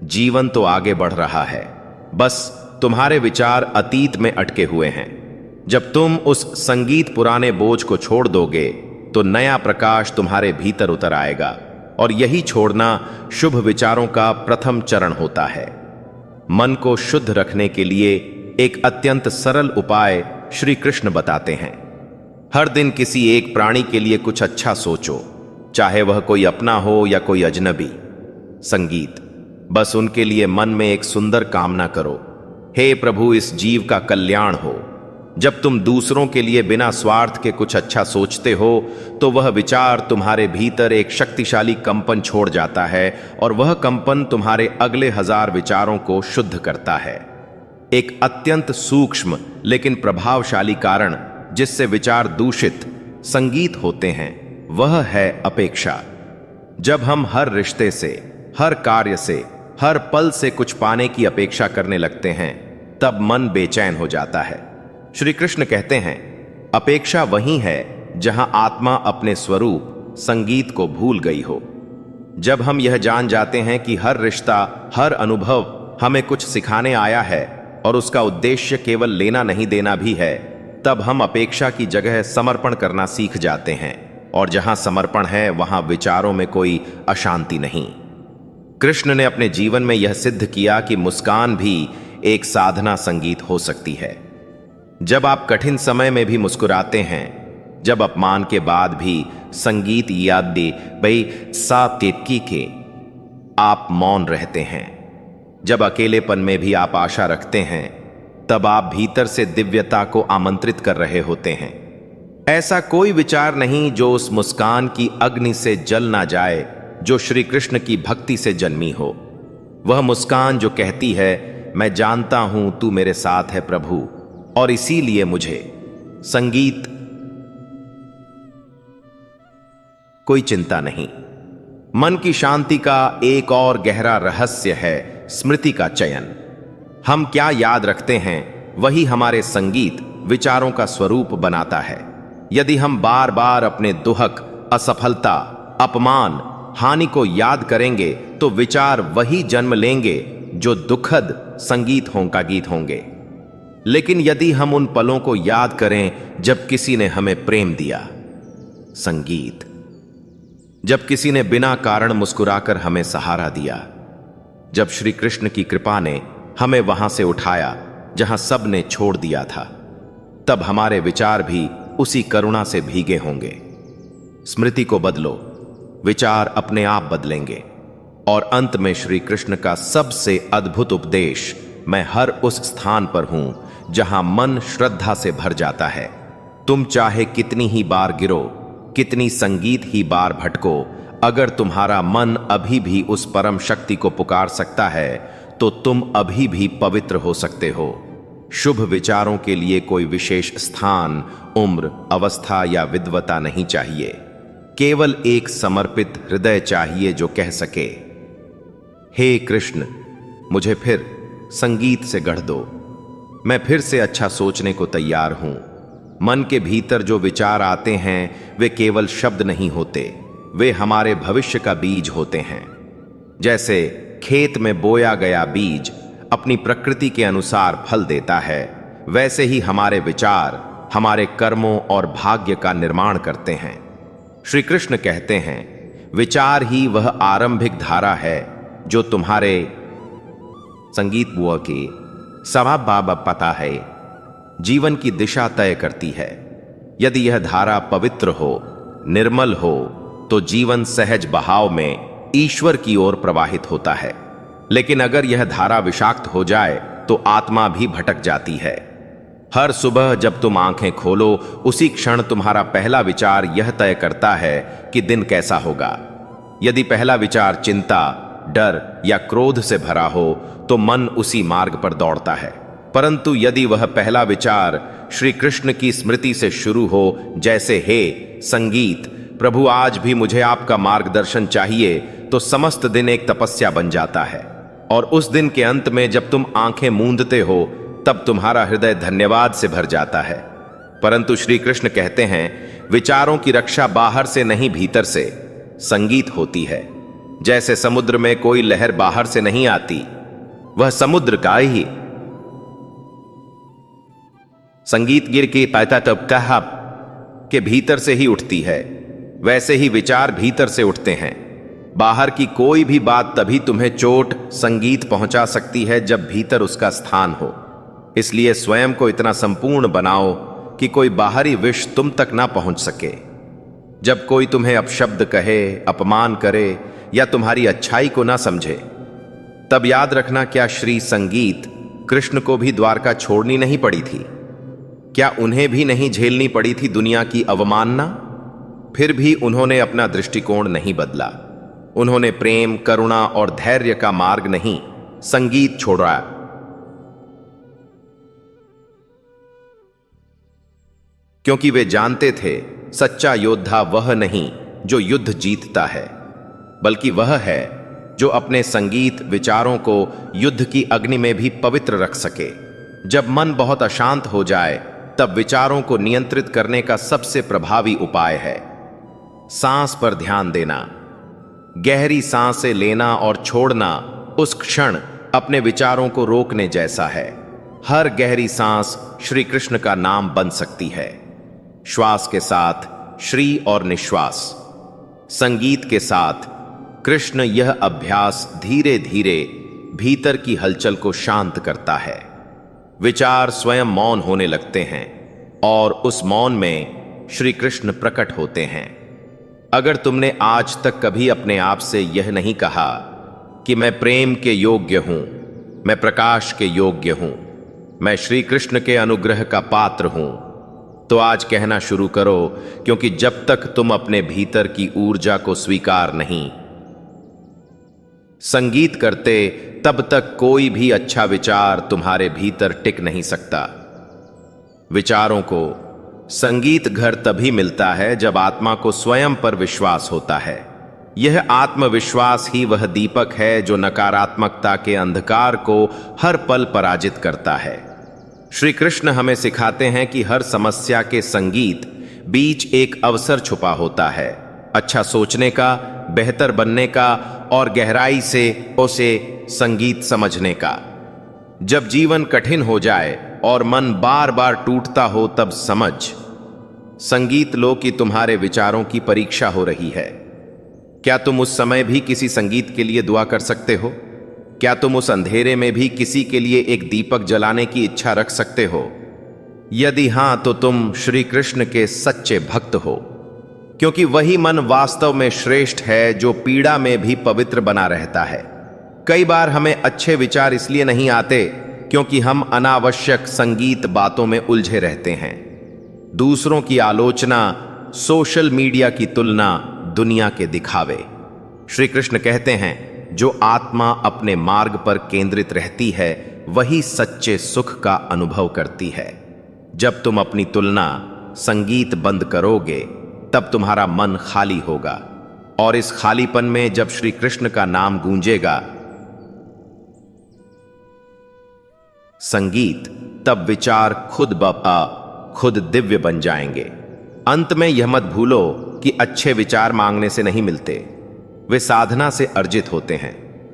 जीवन तो आगे बढ़ रहा है। बस तुम्हारे विचार अतीत में अटके हुए हैं। जब तुम उस संगीत पुराने बोझ को छोड़ दोगे, तो नया प्रकाश तुम्हारे भीतर उतर आएगा। और यही छोड़ना शुभ विचारों का प्रथम चरण होता है। मन को शुद्ध रखने के लिए एक अत्यंत सरल उपाय श्री कृष्ण बताते हैं। हर दिन किसी एक प्राणी के लिए कुछ अच्छा सोचो, चाहे वह कोई अपना हो या कोई अजनबी। संगीत, बस उनके लिए मन में एक सुंदर कामना करो, हे प्रभु, इस जीव का कल्याण हो। जब तुम दूसरों के लिए बिना स्वार्थ के कुछ अच्छा सोचते हो, तो वह विचार तुम्हारे भीतर एक शक्तिशाली कंपन छोड़ जाता है और वह कंपन तुम्हारे अगले 1000 विचारों को शुद्ध करता है। एक अत्यंत सूक्ष्म लेकिन प्रभावशाली कारण जिससे विचार दूषित संगीत होते हैं, वह है अपेक्षा। जब हम हर रिश्ते से, हर कार्य से, हर पल से कुछ पाने की अपेक्षा करने लगते हैं, तब मन बेचैन हो जाता है। श्री कृष्ण कहते हैं, अपेक्षा वही है जहां आत्मा अपने स्वरूप संगीत को भूल गई हो। जब हम यह जान जाते हैं कि हर रिश्ता, हर अनुभव हमें कुछ सिखाने आया है और उसका उद्देश्य केवल लेना नहीं देना भी है, तब हम अपेक्षा की जगह समर्पण करना सीख जाते हैं। और जहां समर्पण है, वहां विचारों में कोई अशांति नहीं। कृष्ण ने अपने जीवन में यह सिद्ध किया कि मुस्कान भी एक साधना संगीत हो सकती है। जब आप कठिन समय में भी मुस्कुराते हैं, जब अपमान के बाद भी संगीत याद दे भाई सात्विकी के आप मौन रहते हैं, जब अकेलेपन में भी आप आशा रखते हैं, तब आप भीतर से दिव्यता को आमंत्रित कर रहे होते हैं। ऐसा कोई विचार नहीं जो उस मुस्कान की अग्नि से जल ना जाए, जो श्री कृष्ण की भक्ति से जन्मी हो। वह मुस्कान जो कहती है, मैं जानता हूं तू मेरे साथ है प्रभु, और इसीलिए मुझे संगीत कोई चिंता नहीं। मन की शांति का एक और गहरा रहस्य है स्मृति का चयन। हम क्या याद रखते हैं, वही हमारे संगीत विचारों का स्वरूप बनाता है। यदि हम बार बार अपने दुहक, असफलता, अपमान, हानि को याद करेंगे, तो विचार वही जन्म लेंगे जो दुखद संगीत का गीत होंगे। लेकिन यदि हम उन पलों को याद करें जब किसी ने हमें प्रेम दिया, संगीत, जब किसी ने बिना कारण मुस्कुराकर हमें सहारा दिया, जब श्री कृष्ण की कृपा ने हमें वहां से उठाया जहां सब ने छोड़ दिया था, तब हमारे विचार भी उसी करुणा से भीगे होंगे। स्मृति को बदलो, विचार अपने आप बदलेंगे। और अंत में श्री कृष्ण का सबसे अद्भुत उपदेश, मैं हर उस स्थान पर हूं जहां मन श्रद्धा से भर जाता है। तुम चाहे कितनी ही बार गिरो, कितनी संगीत ही बार भटको, अगर तुम्हारा मन अभी भी उस परम शक्ति को पुकार सकता है, तो तुम अभी भी पवित्र हो सकते हो। शुभ विचारों के लिए कोई विशेष स्थान, उम्र, अवस्था या विद्वता नहीं चाहिए। केवल एक समर्पित हृदय चाहिए जो कह सके, हे कृष्ण, मुझे फिर संगीत से गढ़ दो। मैं फिर से अच्छा सोचने को तैयार हूं। मन के भीतर जो विचार आते हैं, वे केवल शब्द नहीं होते, वे हमारे भविष्य का बीज होते हैं। जैसे खेत में बोया गया बीज अपनी प्रकृति के अनुसार फल देता है, वैसे ही हमारे विचार हमारे कर्मों और भाग्य का निर्माण करते हैं। श्री कृष्ण कहते हैं, विचार ही वह आरंभिक धारा है जो तुम्हारे संगीत बुआ की सभा बाबा पता है, जीवन की दिशा तय करती है। यदि यह धारा पवित्र हो, निर्मल हो, तो जीवन सहज बहाव में ईश्वर की ओर प्रवाहित होता है। लेकिन अगर यह धारा विषाक्त हो जाए तो आत्मा भी भटक जाती है। हर सुबह जब तुम आंखें खोलो, उसी क्षण तुम्हारा पहला विचार यह तय करता है कि दिन कैसा होगा। यदि पहला विचार चिंता, डर या क्रोध से भरा हो तो मन उसी मार्ग पर दौड़ता है। परंतु यदि वह पहला विचार श्री कृष्ण की स्मृति से शुरू हो, जैसे हे संगीत, प्रभु आज भी मुझे आपका मार्गदर्शन चाहिए, तो समस्त दिन एक तपस्या बन जाता है। और उस दिन के अंत में जब तुम आंखें मूंदते हो, तब तुम्हारा हृदय धन्यवाद से भर जाता है। परंतु श्री कृष्ण कहते हैं, विचारों की रक्षा बाहर से नहीं, भीतर से संगीत होती है। जैसे समुद्र में कोई लहर बाहर से नहीं आती, वह समुद्र का ही संगीत गिर के पाता तब कहा के भीतर से ही उठती है, वैसे ही विचार भीतर से उठते हैं। बाहर की कोई भी बात तभी तुम्हें चोट संगीत पहुंचा सकती है जब भीतर उसका स्थान हो। इसलिए स्वयं को इतना संपूर्ण बनाओ कि कोई बाहरी विष तुम तक ना पहुंच सके। जब कोई तुम्हें अपशब्द कहे, अपमान करे या तुम्हारी अच्छाई को ना समझे, तब याद रखना, क्या श्री संगीत कृष्ण को भी द्वारका छोड़नी नहीं पड़ी थी? क्या उन्हें भी नहीं झेलनी पड़ी थी दुनिया की अवमानना? फिर भी उन्होंने अपना दृष्टिकोण नहीं बदला। उन्होंने प्रेम, करुणा और धैर्य का मार्ग नहीं, संगीत छोड़ा। क्योंकि वे जानते थे सच्चा योद्धा वह नहीं जो युद्ध जीतता है, बल्कि वह है जो अपने संगीत विचारों को युद्ध की अग्नि में भी पवित्र रख सके। जब मन बहुत अशांत हो जाए, तब विचारों को नियंत्रित करने का सबसे प्रभावी उपाय है सांस पर ध्यान देना। गहरी सांसें लेना और छोड़ना उस क्षण अपने विचारों को रोकने जैसा है। हर गहरी सांस श्री कृष्ण का नाम बन सकती है। श्वास के साथ श्री और निश्वास, संगीत के साथ कृष्ण, यह अभ्यास धीरे धीरे भीतर की हलचल को शांत करता है। विचार स्वयं मौन होने लगते हैं और उस मौन में श्री कृष्ण प्रकट होते हैं। अगर तुमने आज तक कभी अपने आप से यह नहीं कहा कि मैं प्रेम के योग्य हूं, मैं प्रकाश के योग्य हूं, मैं श्री कृष्ण के अनुग्रह का पात्र हूं, तो आज कहना शुरू करो, क्योंकि जब तक तुम अपने भीतर की ऊर्जा को स्वीकार नहीं संगीत करते, तब तक कोई भी अच्छा विचार तुम्हारे भीतर टिक नहीं सकता। विचारों को संगीत घर तभी मिलता है जब आत्मा को स्वयं पर विश्वास होता है। यह आत्मविश्वास ही वह दीपक है जो नकारात्मकता के अंधकार को हर पल पराजित करता है। श्री कृष्ण हमें सिखाते हैं कि हर समस्या के संगीत बीच एक अवसर छुपा होता है, अच्छा सोचने का, बेहतर बनने का और गहराई से उसे संगीत समझने का। जब जीवन कठिन हो जाए और मन बार बार टूटता हो, तब समझ संगीत लो कि तुम्हारे विचारों की परीक्षा हो रही है। क्या तुम उस समय भी किसी संगीत के लिए दुआ कर सकते हो? क्या तुम उस अंधेरे में भी किसी के लिए एक दीपक जलाने की इच्छा रख सकते हो? यदि हां, तो तुम श्री कृष्ण के सच्चे भक्त हो, क्योंकि वही मन वास्तव में श्रेष्ठ है जो पीड़ा में भी पवित्र बना रहता है। कई बार हमें अच्छे विचार इसलिए नहीं आते क्योंकि हम अनावश्यक संगीत बातों में उलझे रहते हैं। दूसरों की आलोचना, सोशल मीडिया की तुलना, दुनिया के दिखावे। श्री कृष्ण कहते हैं, जो आत्मा अपने मार्ग पर केंद्रित रहती है वही सच्चे सुख का अनुभव करती है। जब तुम अपनी तुलना, संगीत बंद करोगे, तब तुम्हारा मन खाली होगा, और इस खालीपन में जब श्री कृष्ण का नाम गूंजेगा संगीत, तब विचार खुद खुद दिव्य बन जाएंगे। अंत में यह मत भूलो कि अच्छे विचार मांगने से नहीं मिलते, वे साधना से अर्जित होते हैं।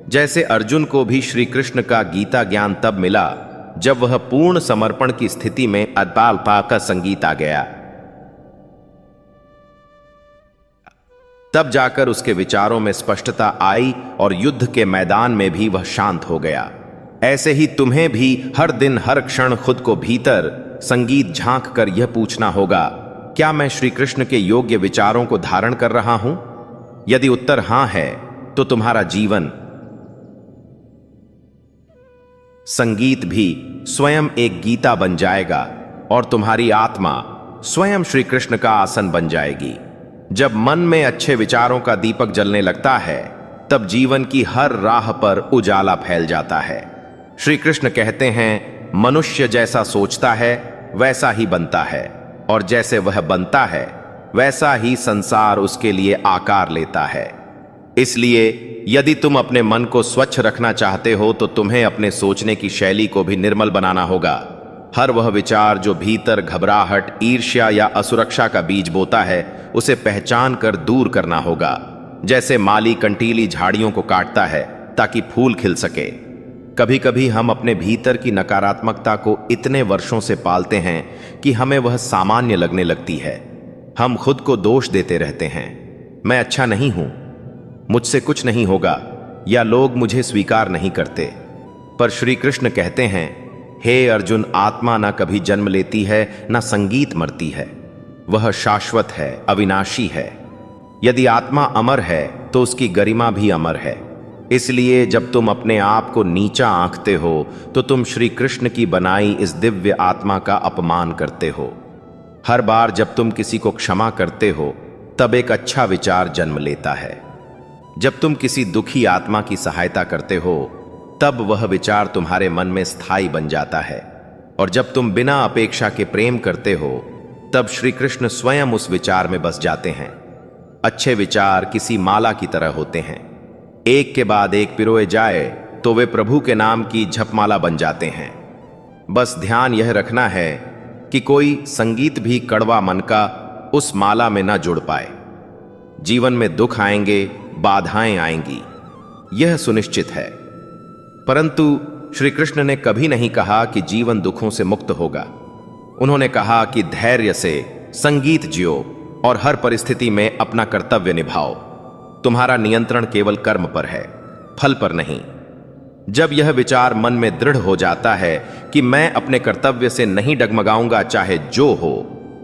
जैसे अर्जुन को भी श्री कृष्ण का गीता ज्ञान तब मिला जब वह पूर्ण समर्पण की स्थिति में अद्वाल्पा का संगीत आ गया। तब जाकर उसके विचारों में स्पष्टता आई और युद्ध के मैदान में भी वह शांत हो गया। ऐसे ही तुम्हें भी हर दिन हर क्षण खुद को भीतर संगीत झांक कर यह पूछना होगा, क्या मैं श्री कृष्ण के योग्य विचारों को धारण कर रहा हूं? यदि उत्तर हां है तो तुम्हारा जीवन संगीत भी स्वयं एक गीता बन जाएगा और तुम्हारी आत्मा स्वयं श्री कृष्ण का आसन बन जाएगी। जब मन में अच्छे विचारों का दीपक जलने लगता है तब जीवन की हर राह पर उजाला फैल जाता है। श्री कृष्ण कहते हैं, मनुष्य जैसा सोचता है वैसा ही बनता है और जैसे वह बनता है वैसा ही संसार उसके लिए आकार लेता है। इसलिए यदि तुम अपने मन को स्वच्छ रखना चाहते हो तो तुम्हें अपने सोचने की शैली को भी निर्मल बनाना होगा। हर वह विचार जो भीतर घबराहट, ईर्ष्या या असुरक्षा का बीज बोता है उसे पहचान कर दूर करना होगा। जैसे माली कंटीली झाड़ियों को काटता है ताकि फूल खिल सके। कभी कभी हम अपने भीतर की नकारात्मकता को इतने वर्षों से पालते हैं कि हमें वह सामान्य लगने लगती है। हम खुद को दोष देते रहते हैं, मैं अच्छा नहीं हूं, मुझसे कुछ नहीं होगा, या लोग मुझे स्वीकार नहीं करते। पर श्री कृष्ण कहते हैं, हे अर्जुन, आत्मा ना कभी जन्म लेती है ना संगीत मरती है, वह शाश्वत है, अविनाशी है। यदि आत्मा अमर है तो उसकी गरिमा भी अमर है। इसलिए जब तुम अपने आप को नीचा आंकते हो तो तुम श्री कृष्ण की बनाई इस दिव्य आत्मा का अपमान करते हो। हर बार जब तुम किसी को क्षमा करते हो तब एक अच्छा विचार जन्म लेता है। जब तुम किसी दुखी आत्मा की सहायता करते हो तब वह विचार तुम्हारे मन में स्थायी बन जाता है। और जब तुम बिना अपेक्षा के प्रेम करते हो तब श्री कृष्ण स्वयं उस विचार में बस जाते हैं। अच्छे विचार किसी माला की तरह होते हैं, एक के बाद एक पिरोए जाए तो वे प्रभु के नाम की झपमाला बन जाते हैं। बस ध्यान यह रखना है कि कोई संगीत भी कड़वा मन का उस माला में न जुड़ पाए। जीवन में दुख आएंगे, बाधाएं आएंगी, यह सुनिश्चित है। परंतु श्री कृष्ण ने कभी नहीं कहा कि जीवन दुखों से मुक्त होगा। उन्होंने कहा कि धैर्य से संगीत जियो और हर परिस्थिति में अपना कर्तव्य निभाओ। तुम्हारा नियंत्रण केवल कर्म पर है, फल पर नहीं। जब यह विचार मन में दृढ़ हो जाता है कि मैं अपने कर्तव्य से नहीं डगमगाऊंगा चाहे जो हो,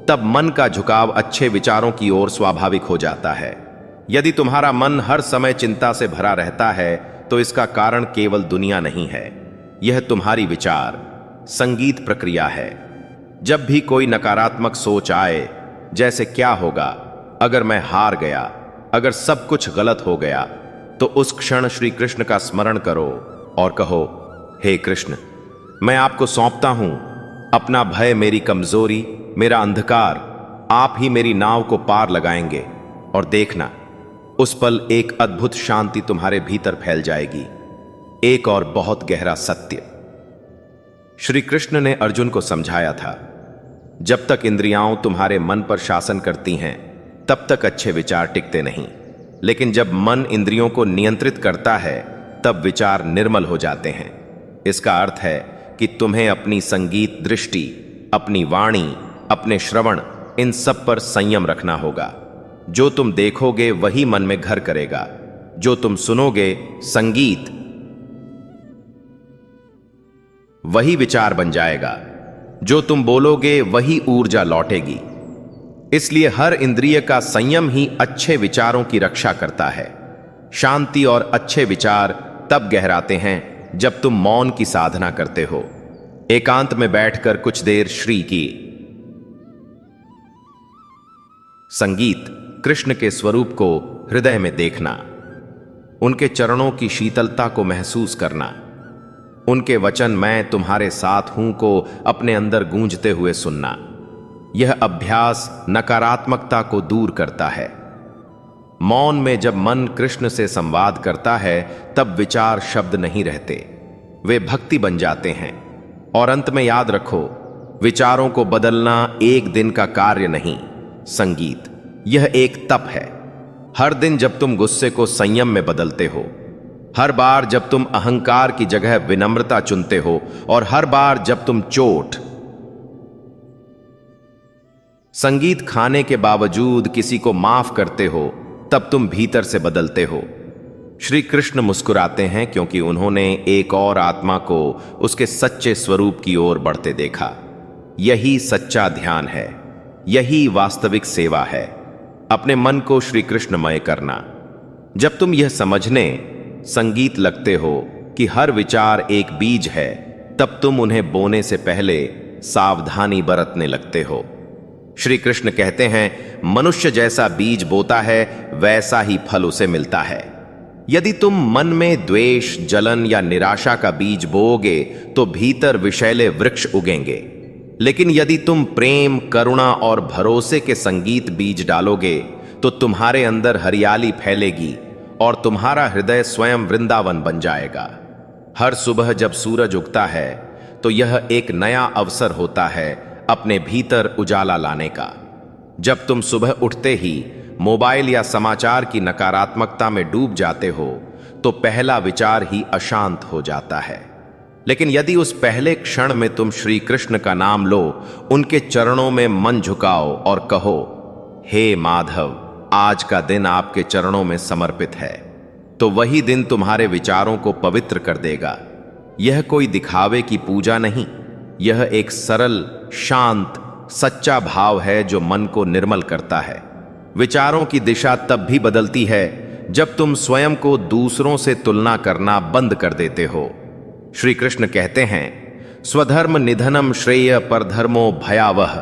तब मन का झुकाव अच्छे विचारों की ओर स्वाभाविक हो जाता है। यदि तुम्हारा मन हर समय चिंता से भरा रहता है तो इसका कारण केवल दुनिया नहीं है, यह तुम्हारी विचार संगीत प्रक्रिया है। जब भी कोई नकारात्मक सोच आए, जैसे क्या होगा अगर मैं हार गया, अगर सब कुछ गलत हो गया, तो उस क्षण श्री कृष्ण का स्मरण करो और कहो, हे कृष्ण, मैं आपको सौंपता हूं अपना भय, मेरी कमजोरी, मेरा अंधकार। आप ही मेरी नाव को पार लगाएंगे और देखना, उस पल एक अद्भुत शांति तुम्हारे भीतर फैल जाएगी। एक और बहुत गहरा सत्य श्री कृष्ण ने अर्जुन को समझाया था, जब तक इंद्रियां तुम्हारे मन पर शासन करती हैं तब तक अच्छे विचार टिकते नहीं, लेकिन जब मन इंद्रियों को नियंत्रित करता है तब विचार निर्मल हो जाते हैं। इसका अर्थ है कि तुम्हें अपनी संगीत दृष्टि, अपनी वाणी, अपने श्रवण, इन सब पर संयम रखना होगा। जो तुम देखोगे वही मन में घर करेगा, जो तुम सुनोगे संगीत वही विचार बन जाएगा, जो तुम बोलोगे वही ऊर्जा लौटेगी। इसलिए हर इंद्रिय का संयम ही अच्छे विचारों की रक्षा करता है। शांति और अच्छे विचार तब गहराते हैं जब तुम मौन की साधना करते हो, एकांत में बैठकर कुछ देर श्री की संगीत, कृष्ण के स्वरूप को हृदय में देखना, उनके चरणों की शीतलता को महसूस करना, उनके वचन मैं तुम्हारे साथ हूं को अपने अंदर गूंजते हुए सुनना। यह अभ्यास नकारात्मकता को दूर करता है। मौन में जब मन कृष्ण से संवाद करता है तब विचार शब्द नहीं रहते, वे भक्ति बन जाते हैं। और अंत में याद रखो, विचारों को बदलना एक दिन का कार्य नहीं, संगीत यह एक तप है। हर दिन जब तुम गुस्से को संयम में बदलते हो, हर बार जब तुम अहंकार की जगह विनम्रता चुनते हो, और हर बार जब तुम चोट संगीत खाने के बावजूद किसी को माफ करते हो, तब तुम भीतर से बदलते हो। श्री कृष्ण मुस्कुराते हैं क्योंकि उन्होंने एक और आत्मा को उसके सच्चे स्वरूप की ओर बढ़ते देखा। यही सच्चा ध्यान है, यही वास्तविक सेवा है, अपने मन को श्री कृष्णमय करना। जब तुम यह समझने संगीत लगते हो कि हर विचार एक बीज है, तब तुम उन्हें बोने से पहले सावधानी बरतने लगते हो। श्री कृष्ण कहते हैं, मनुष्य जैसा बीज बोता है वैसा ही फल उसे मिलता है। यदि तुम मन में द्वेष, जलन या निराशा का बीज बोओगे तो भीतर विषैले वृक्ष उगेंगे। लेकिन यदि तुम प्रेम, करुणा और भरोसे के संगीत बीज डालोगे तो तुम्हारे अंदर हरियाली फैलेगी और तुम्हारा हृदय स्वयं वृंदावन बन जाएगा। हर सुबह जब सूरज उगता है तो यह एक नया अवसर होता है अपने भीतर उजाला लाने का। जब तुम सुबह उठते ही मोबाइल या समाचार की नकारात्मकता में डूब जाते हो तो पहला विचार ही अशांत हो जाता है। लेकिन यदि उस पहले क्षण में तुम श्री कृष्ण का नाम लो, उनके चरणों में मन झुकाओ और कहो, हे माधव, आज का दिन आपके चरणों में समर्पित है, तो वही दिन तुम्हारे विचारों को पवित्र कर देगा। यह कोई दिखावे की पूजा नहीं, यह एक सरल, शांत, सच्चा भाव है जो मन को निर्मल करता है। विचारों की दिशा तब भी बदलती है जब तुम स्वयं को दूसरों से तुलना करना बंद कर देते हो। श्री कृष्ण कहते हैं, स्वधर्म निधनम श्रेय परधर्मो भयावह,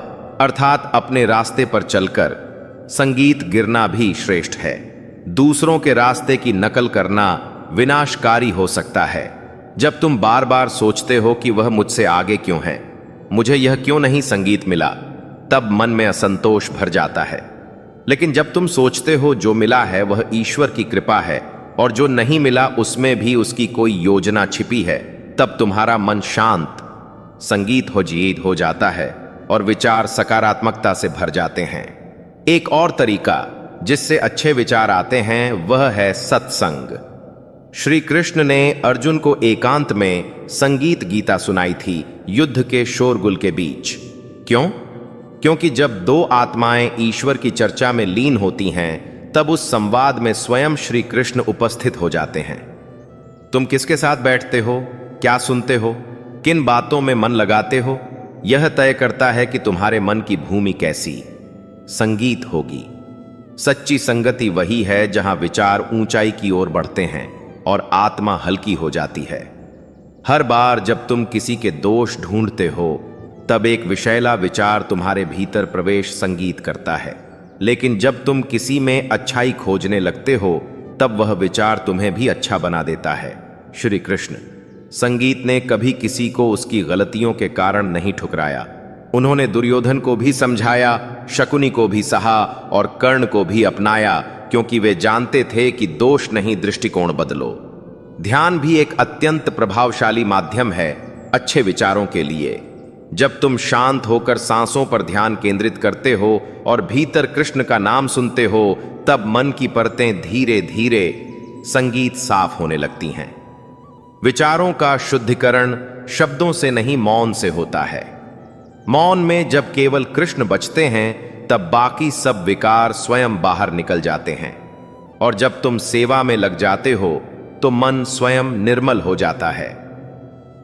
अर्थात अपने रास्ते पर चलकर संगीत गिरना भी श्रेष्ठ है। दूसरों के रास्ते की नकल करना विनाशकारी हो सकता है। जब तुम बार बार सोचते हो कि वह मुझसे आगे क्यों है, मुझे यह क्यों नहीं संगीत मिला, तब मन में असंतोष भर जाता है। लेकिन जब तुम सोचते हो जो मिला है वह ईश्वर की कृपा है और जो नहीं मिला उसमें भी उसकी कोई योजना छिपी है, तब तुम्हारा मन शांत, संगीत हो जाता है और विचार सकारात्मकता से भर जाते हैं। एक और तरीका जिससे अच्छे विचार आते हैं वह है सत्संग। श्री कृष्ण ने अर्जुन को एकांत में संगीत गीता सुनाई थी, युद्ध के शोरगुल के बीच। क्यों? क्योंकि जब दो आत्माएं ईश्वर की चर्चा में लीन होती हैं, तब उस संवाद में स्वयं श्री कृष्ण उपस्थित हो जाते हैं। तुम किसके साथ बैठते हो, क्या सुनते हो, किन बातों में मन लगाते हो, यह तय करता है कि तुम्हारे मन की भूमि कैसी संगीत होगी। सच्ची संगति वही है जहां विचार ऊंचाई की ओर बढ़ते हैं और आत्मा हल्की हो जाती है। हर बार जब तुम किसी के दोष ढूंढते हो, तब एक विषैला विचार तुम्हारे भीतर प्रवेश संगीत करता है। लेकिन जब तुम किसी में अच्छाई खोजने लगते हो, तब वह विचार तुम्हें भी अच्छा बना देता है। श्री कृष्ण संगीत ने कभी किसी को उसकी गलतियों के कारण नहीं ठुकराया। उन्होंने दुर्योधन को भी समझाया, शकुनी को भी सहा और कर्ण को भी अपनाया, क्योंकि वे जानते थे कि दोष नहीं, दृष्टिकोण बदलो। ध्यान भी एक अत्यंत प्रभावशाली माध्यम है अच्छे विचारों के लिए। जब तुम शांत होकर सांसों पर ध्यान केंद्रित करते हो और भीतर कृष्ण का नाम सुनते हो, तब मन की परतें धीरे धीरे संगीत साफ होने लगती हैं। विचारों का शुद्धिकरण शब्दों से नहीं, मौन से होता है। मौन में जब केवल कृष्ण बचते हैं, तब बाकी सब विकार स्वयं बाहर निकल जाते हैं। और जब तुम सेवा में लग जाते हो तो मन स्वयं निर्मल हो जाता है।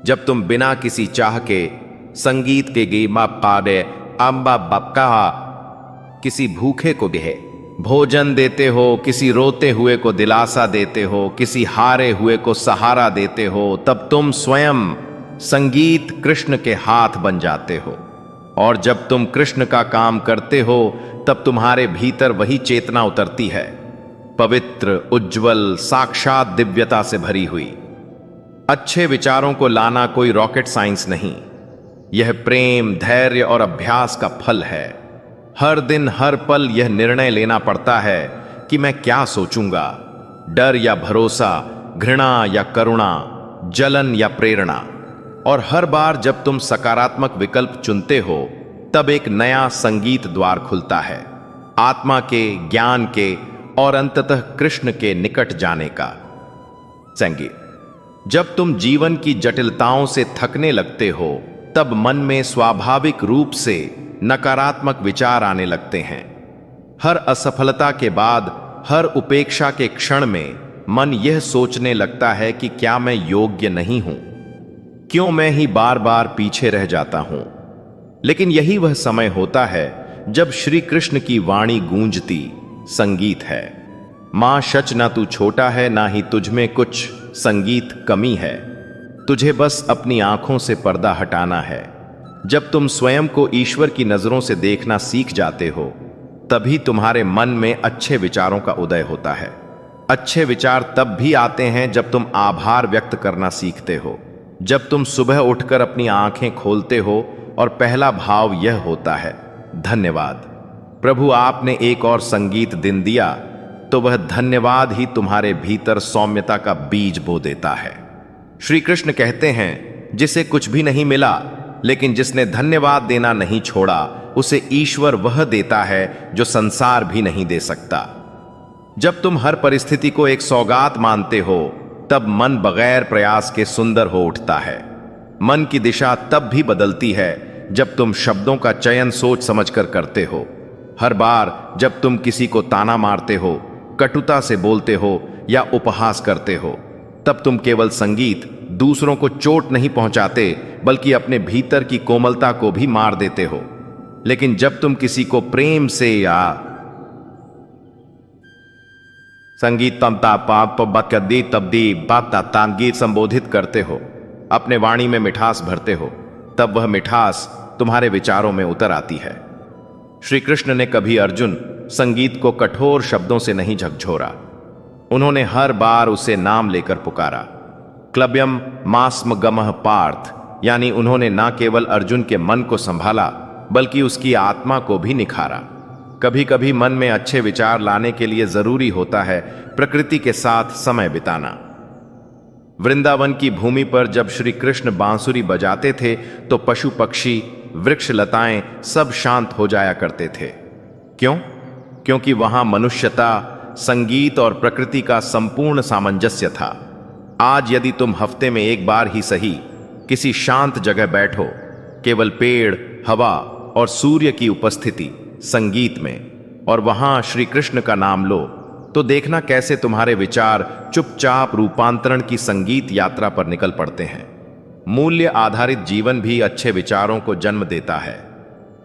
जब तुम बिना किसी चाह के संगीत के गेमा पाडे अम्बा बपका किसी भूखे को भोजन देते हो, किसी रोते हुए को दिलासा देते हो, किसी हारे हुए को सहारा देते हो, तब तुम स्वयं संगीत कृष्ण के हाथ बन जाते हो। और जब तुम कृष्ण का काम करते हो, तब तुम्हारे भीतर वही चेतना उतरती है, पवित्र, उज्जवल, साक्षात दिव्यता से भरी हुई। अच्छे विचारों को लाना कोई रॉकेट साइंस नहीं, यह प्रेम, धैर्य और अभ्यास का फल है। हर दिन हर पल यह निर्णय लेना पड़ता है कि मैं क्या सोचूंगा, डर या भरोसा, घृणा या करुणा, जलन या प्रेरणा। और हर बार जब तुम सकारात्मक विकल्प चुनते हो, तब एक नया संगीत द्वार खुलता है, आत्मा के, ज्ञान के और अंततः कृष्ण के निकट जाने का संगीत। जब तुम जीवन की जटिलताओं से थकने लगते हो, तब मन में स्वाभाविक रूप से नकारात्मक विचार आने लगते हैं। हर असफलता के बाद, हर उपेक्षा के क्षण में मन यह सोचने लगता है कि क्या मैं योग्य नहीं हूं, क्यों मैं ही बार बार पीछे रह जाता हूं। लेकिन यही वह समय होता है जब श्री कृष्ण की वाणी गूंजती संगीत है। मां सच ना तू छोटा है, ना ही तुझ में कुछ संगीत कमी है। तुझे बस अपनी आंखों से पर्दा हटाना है। जब तुम स्वयं को ईश्वर की नजरों से देखना सीख जाते हो, तभी तुम्हारे मन में अच्छे विचारों का उदय होता है। अच्छे विचार तब भी आते हैं जब तुम आभार व्यक्त करना सीखते हो। जब तुम सुबह उठकर अपनी आंखें खोलते हो और पहला भाव यह होता है, धन्यवाद प्रभु, आपने एक और संगीत दिन दिया, तो वह धन्यवाद ही तुम्हारे भीतर सौम्यता का बीज बो देता है। श्री कृष्ण कहते हैं, जिसे कुछ भी नहीं मिला, लेकिन जिसने धन्यवाद देना नहीं छोड़ा, उसे ईश्वर वह देता है जो संसार भी नहीं दे सकता। जब तुम हर परिस्थिति को एक सौगात मानते हो, तब मन बगैर प्रयास के सुंदर हो उठता है। मन की दिशा तब भी बदलती है जब तुम शब्दों का चयन सोच समझकर करते हो। हर बार जब तुम किसी को ताना मारते हो, कटुता से बोलते हो या उपहास करते हो, तब तुम केवल संगीत दूसरों को चोट नहीं पहुंचाते, बल्कि अपने भीतर की कोमलता को भी मार देते हो। लेकिन जब तुम किसी को प्रेम से या संगीत तमता पाप बकदी तब्दी बाता तांगीत संबोधित करते हो, अपने वाणी में मिठास भरते हो, तब वह मिठास तुम्हारे विचारों में उतर आती है। श्री कृष्ण ने कभी अर्जुन संगीत को कठोर शब्दों से नहीं झकझोरा। उन्होंने हर बार उसे नाम लेकर पुकारा। क्लब्यम मास्म गमह पार्थ, यानी उन्होंने ना केवल अर्जुन के मन को संभाला, बल्कि उसकी आत्मा को भी निखारा। कभी कभी मन में अच्छे विचार लाने के लिए जरूरी होता है प्रकृति के साथ समय बिताना। वृंदावन की भूमि पर जब श्री कृष्ण बांसुरी बजाते थे, तो पशु पक्षी, वृक्ष लताएं सब शांत हो जाया करते थे। क्यों? क्योंकि वहां मनुष्यता, संगीत और प्रकृति का संपूर्ण सामंजस्य था। आज यदि तुम हफ्ते में एक बार ही सही किसी शांत जगह बैठो, केवल पेड़, हवा और सूर्य की उपस्थिति संगीत में, और वहां श्री कृष्ण का नाम लो, तो देखना कैसे तुम्हारे विचार चुपचाप रूपांतरण की संगीत यात्रा पर निकल पड़ते हैं। मूल्य आधारित जीवन भी अच्छे विचारों को जन्म देता है।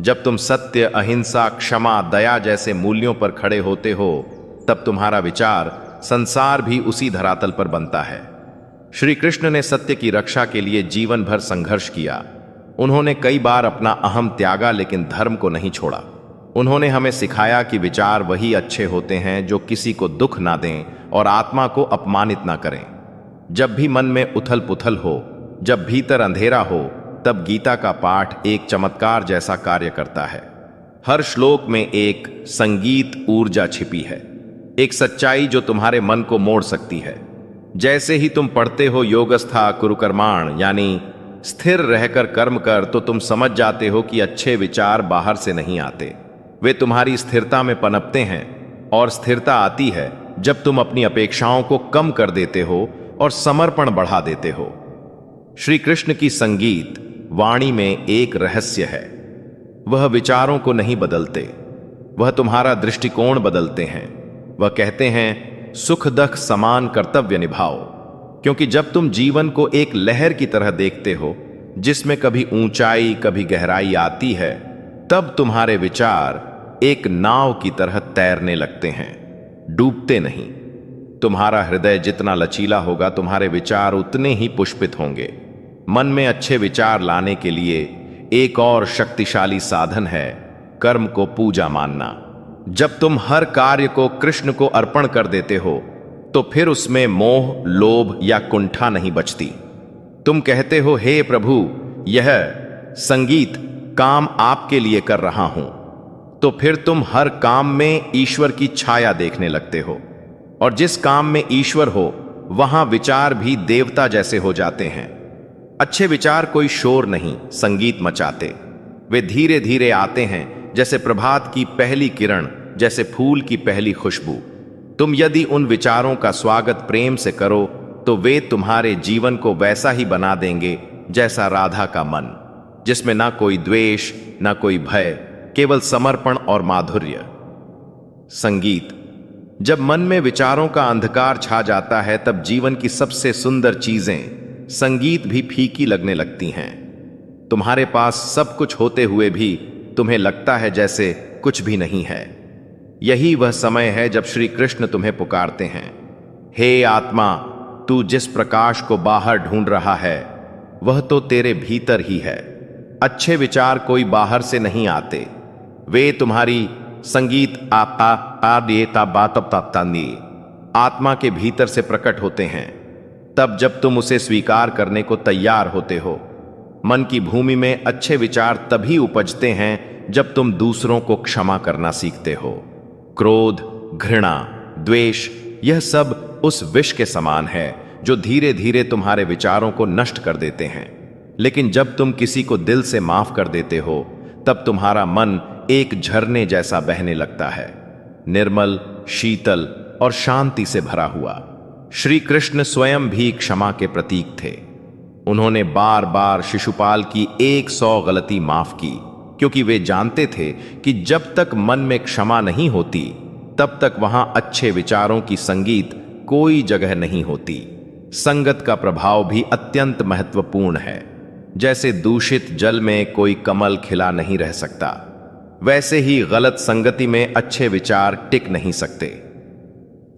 जब तुम सत्य, अहिंसा, क्षमा, दया जैसे मूल्यों पर खड़े होते हो, तब तुम्हारा विचार संसार भी उसी धरातल पर बनता है। श्री कृष्ण ने सत्य की रक्षा के लिए जीवन भर संघर्ष किया। उन्होंने कई बार अपना अहम त्यागा, लेकिन धर्म को नहीं छोड़ा। उन्होंने हमें सिखाया कि विचार वही अच्छे होते हैं जो किसी को दुख ना दें और आत्मा को अपमानित ना करें। जब भी मन में उथल पुथल हो, जब भीतर अंधेरा हो, तब गीता का पाठ एक चमत्कार जैसा कार्य करता है। हर श्लोक में एक संगीत ऊर्जा छिपी है, एक सच्चाई जो तुम्हारे मन को मोड़ सकती है। जैसे ही तुम पढ़ते हो योगस्था कुरुकर्माण, यानी स्थिर रहकर कर्म कर, तो तुम समझ जाते हो कि अच्छे विचार बाहर से नहीं आते, वे तुम्हारी स्थिरता में पनपते हैं। और स्थिरता आती है जब तुम अपनी अपेक्षाओं को कम कर देते हो और समर्पण बढ़ा देते हो। श्री कृष्ण की संगीत वाणी में एक रहस्य है। वह विचारों को नहीं बदलते, वह तुम्हारा दृष्टिकोण बदलते हैं। वह कहते हैं, सुख दुख समान कर्तव्य निभाओ। क्योंकि जब तुम जीवन को एक लहर की तरह देखते हो, जिसमें कभी ऊंचाई कभी गहराई आती है, तब तुम्हारे विचार एक नाव की तरह तैरने लगते हैं, डूबते नहीं। तुम्हारा हृदय जितना लचीला होगा, तुम्हारे विचार उतने ही पुष्पित होंगे। मन में अच्छे विचार लाने के लिए एक और शक्तिशाली साधन है कर्म को पूजा मानना। जब तुम हर कार्य को कृष्ण को अर्पण कर देते हो, तो फिर उसमें मोह, लोभ या कुंठा नहीं बचती। तुम कहते हो, हे प्रभु, यह संगीत काम आपके लिए कर रहा हूं, तो फिर तुम हर काम में ईश्वर की छाया देखने लगते हो। और जिस काम में ईश्वर हो, वहां विचार भी देवता जैसे हो जाते हैं। अच्छे विचार कोई शोर नहीं, संगीत मचाते। वे धीरे धीरे आते हैं, जैसे प्रभात की पहली किरण, जैसे फूल की पहली खुशबू। तुम यदि उन विचारों का स्वागत प्रेम से करो, तो वे तुम्हारे जीवन को वैसा ही बना देंगे जैसा राधा का मन, जिसमें ना कोई द्वेष, ना कोई भय, केवल समर्पण और माधुर्य। संगीत। जब मन में विचारों का अंधकार छा जाता है, तब जीवन की सबसे सुंदर चीजें, संगीत भी फीकी लगने लगती हैं। तुम्हारे पास सब कुछ होते हुए भी तुम्हें लगता है जैसे कुछ भी नहीं है। यही वह समय है जब श्री कृष्ण तुम्हें पुकारते हैं, हे आत्मा, तू जिस प्रकाश को बाहर ढूंढ रहा है वह तो तेरे भीतर ही है। अच्छे विचार कोई बाहर से नहीं आते, वे तुम्हारी संगीत आत्मा के भीतर से प्रकट होते हैं। तब जब तुम उसे स्वीकार करने को तैयार होते हो। मन की भूमि में अच्छे विचार तभी उपजते हैं जब तुम दूसरों को क्षमा करना सीखते हो। क्रोध, घृणा, द्वेष, यह सब उस विष के समान है जो धीरे धीरे तुम्हारे विचारों को नष्ट कर देते हैं। लेकिन जब तुम किसी को दिल से माफ कर देते हो तब तुम्हारा मन एक झरने जैसा बहने लगता है, निर्मल, शीतल और शांति से भरा हुआ। श्री कृष्ण स्वयं भी क्षमा के प्रतीक थे। उन्होंने बार बार शिशुपाल की 100 गलती माफ की, क्योंकि वे जानते थे कि जब तक मन में क्षमा नहीं होती तब तक वहां अच्छे विचारों की संगीत कोई जगह नहीं होती। संगत का प्रभाव भी अत्यंत महत्वपूर्ण है। जैसे दूषित जल में कोई कमल खिला नहीं रह सकता, वैसे ही गलत संगति में अच्छे विचार टिक नहीं सकते।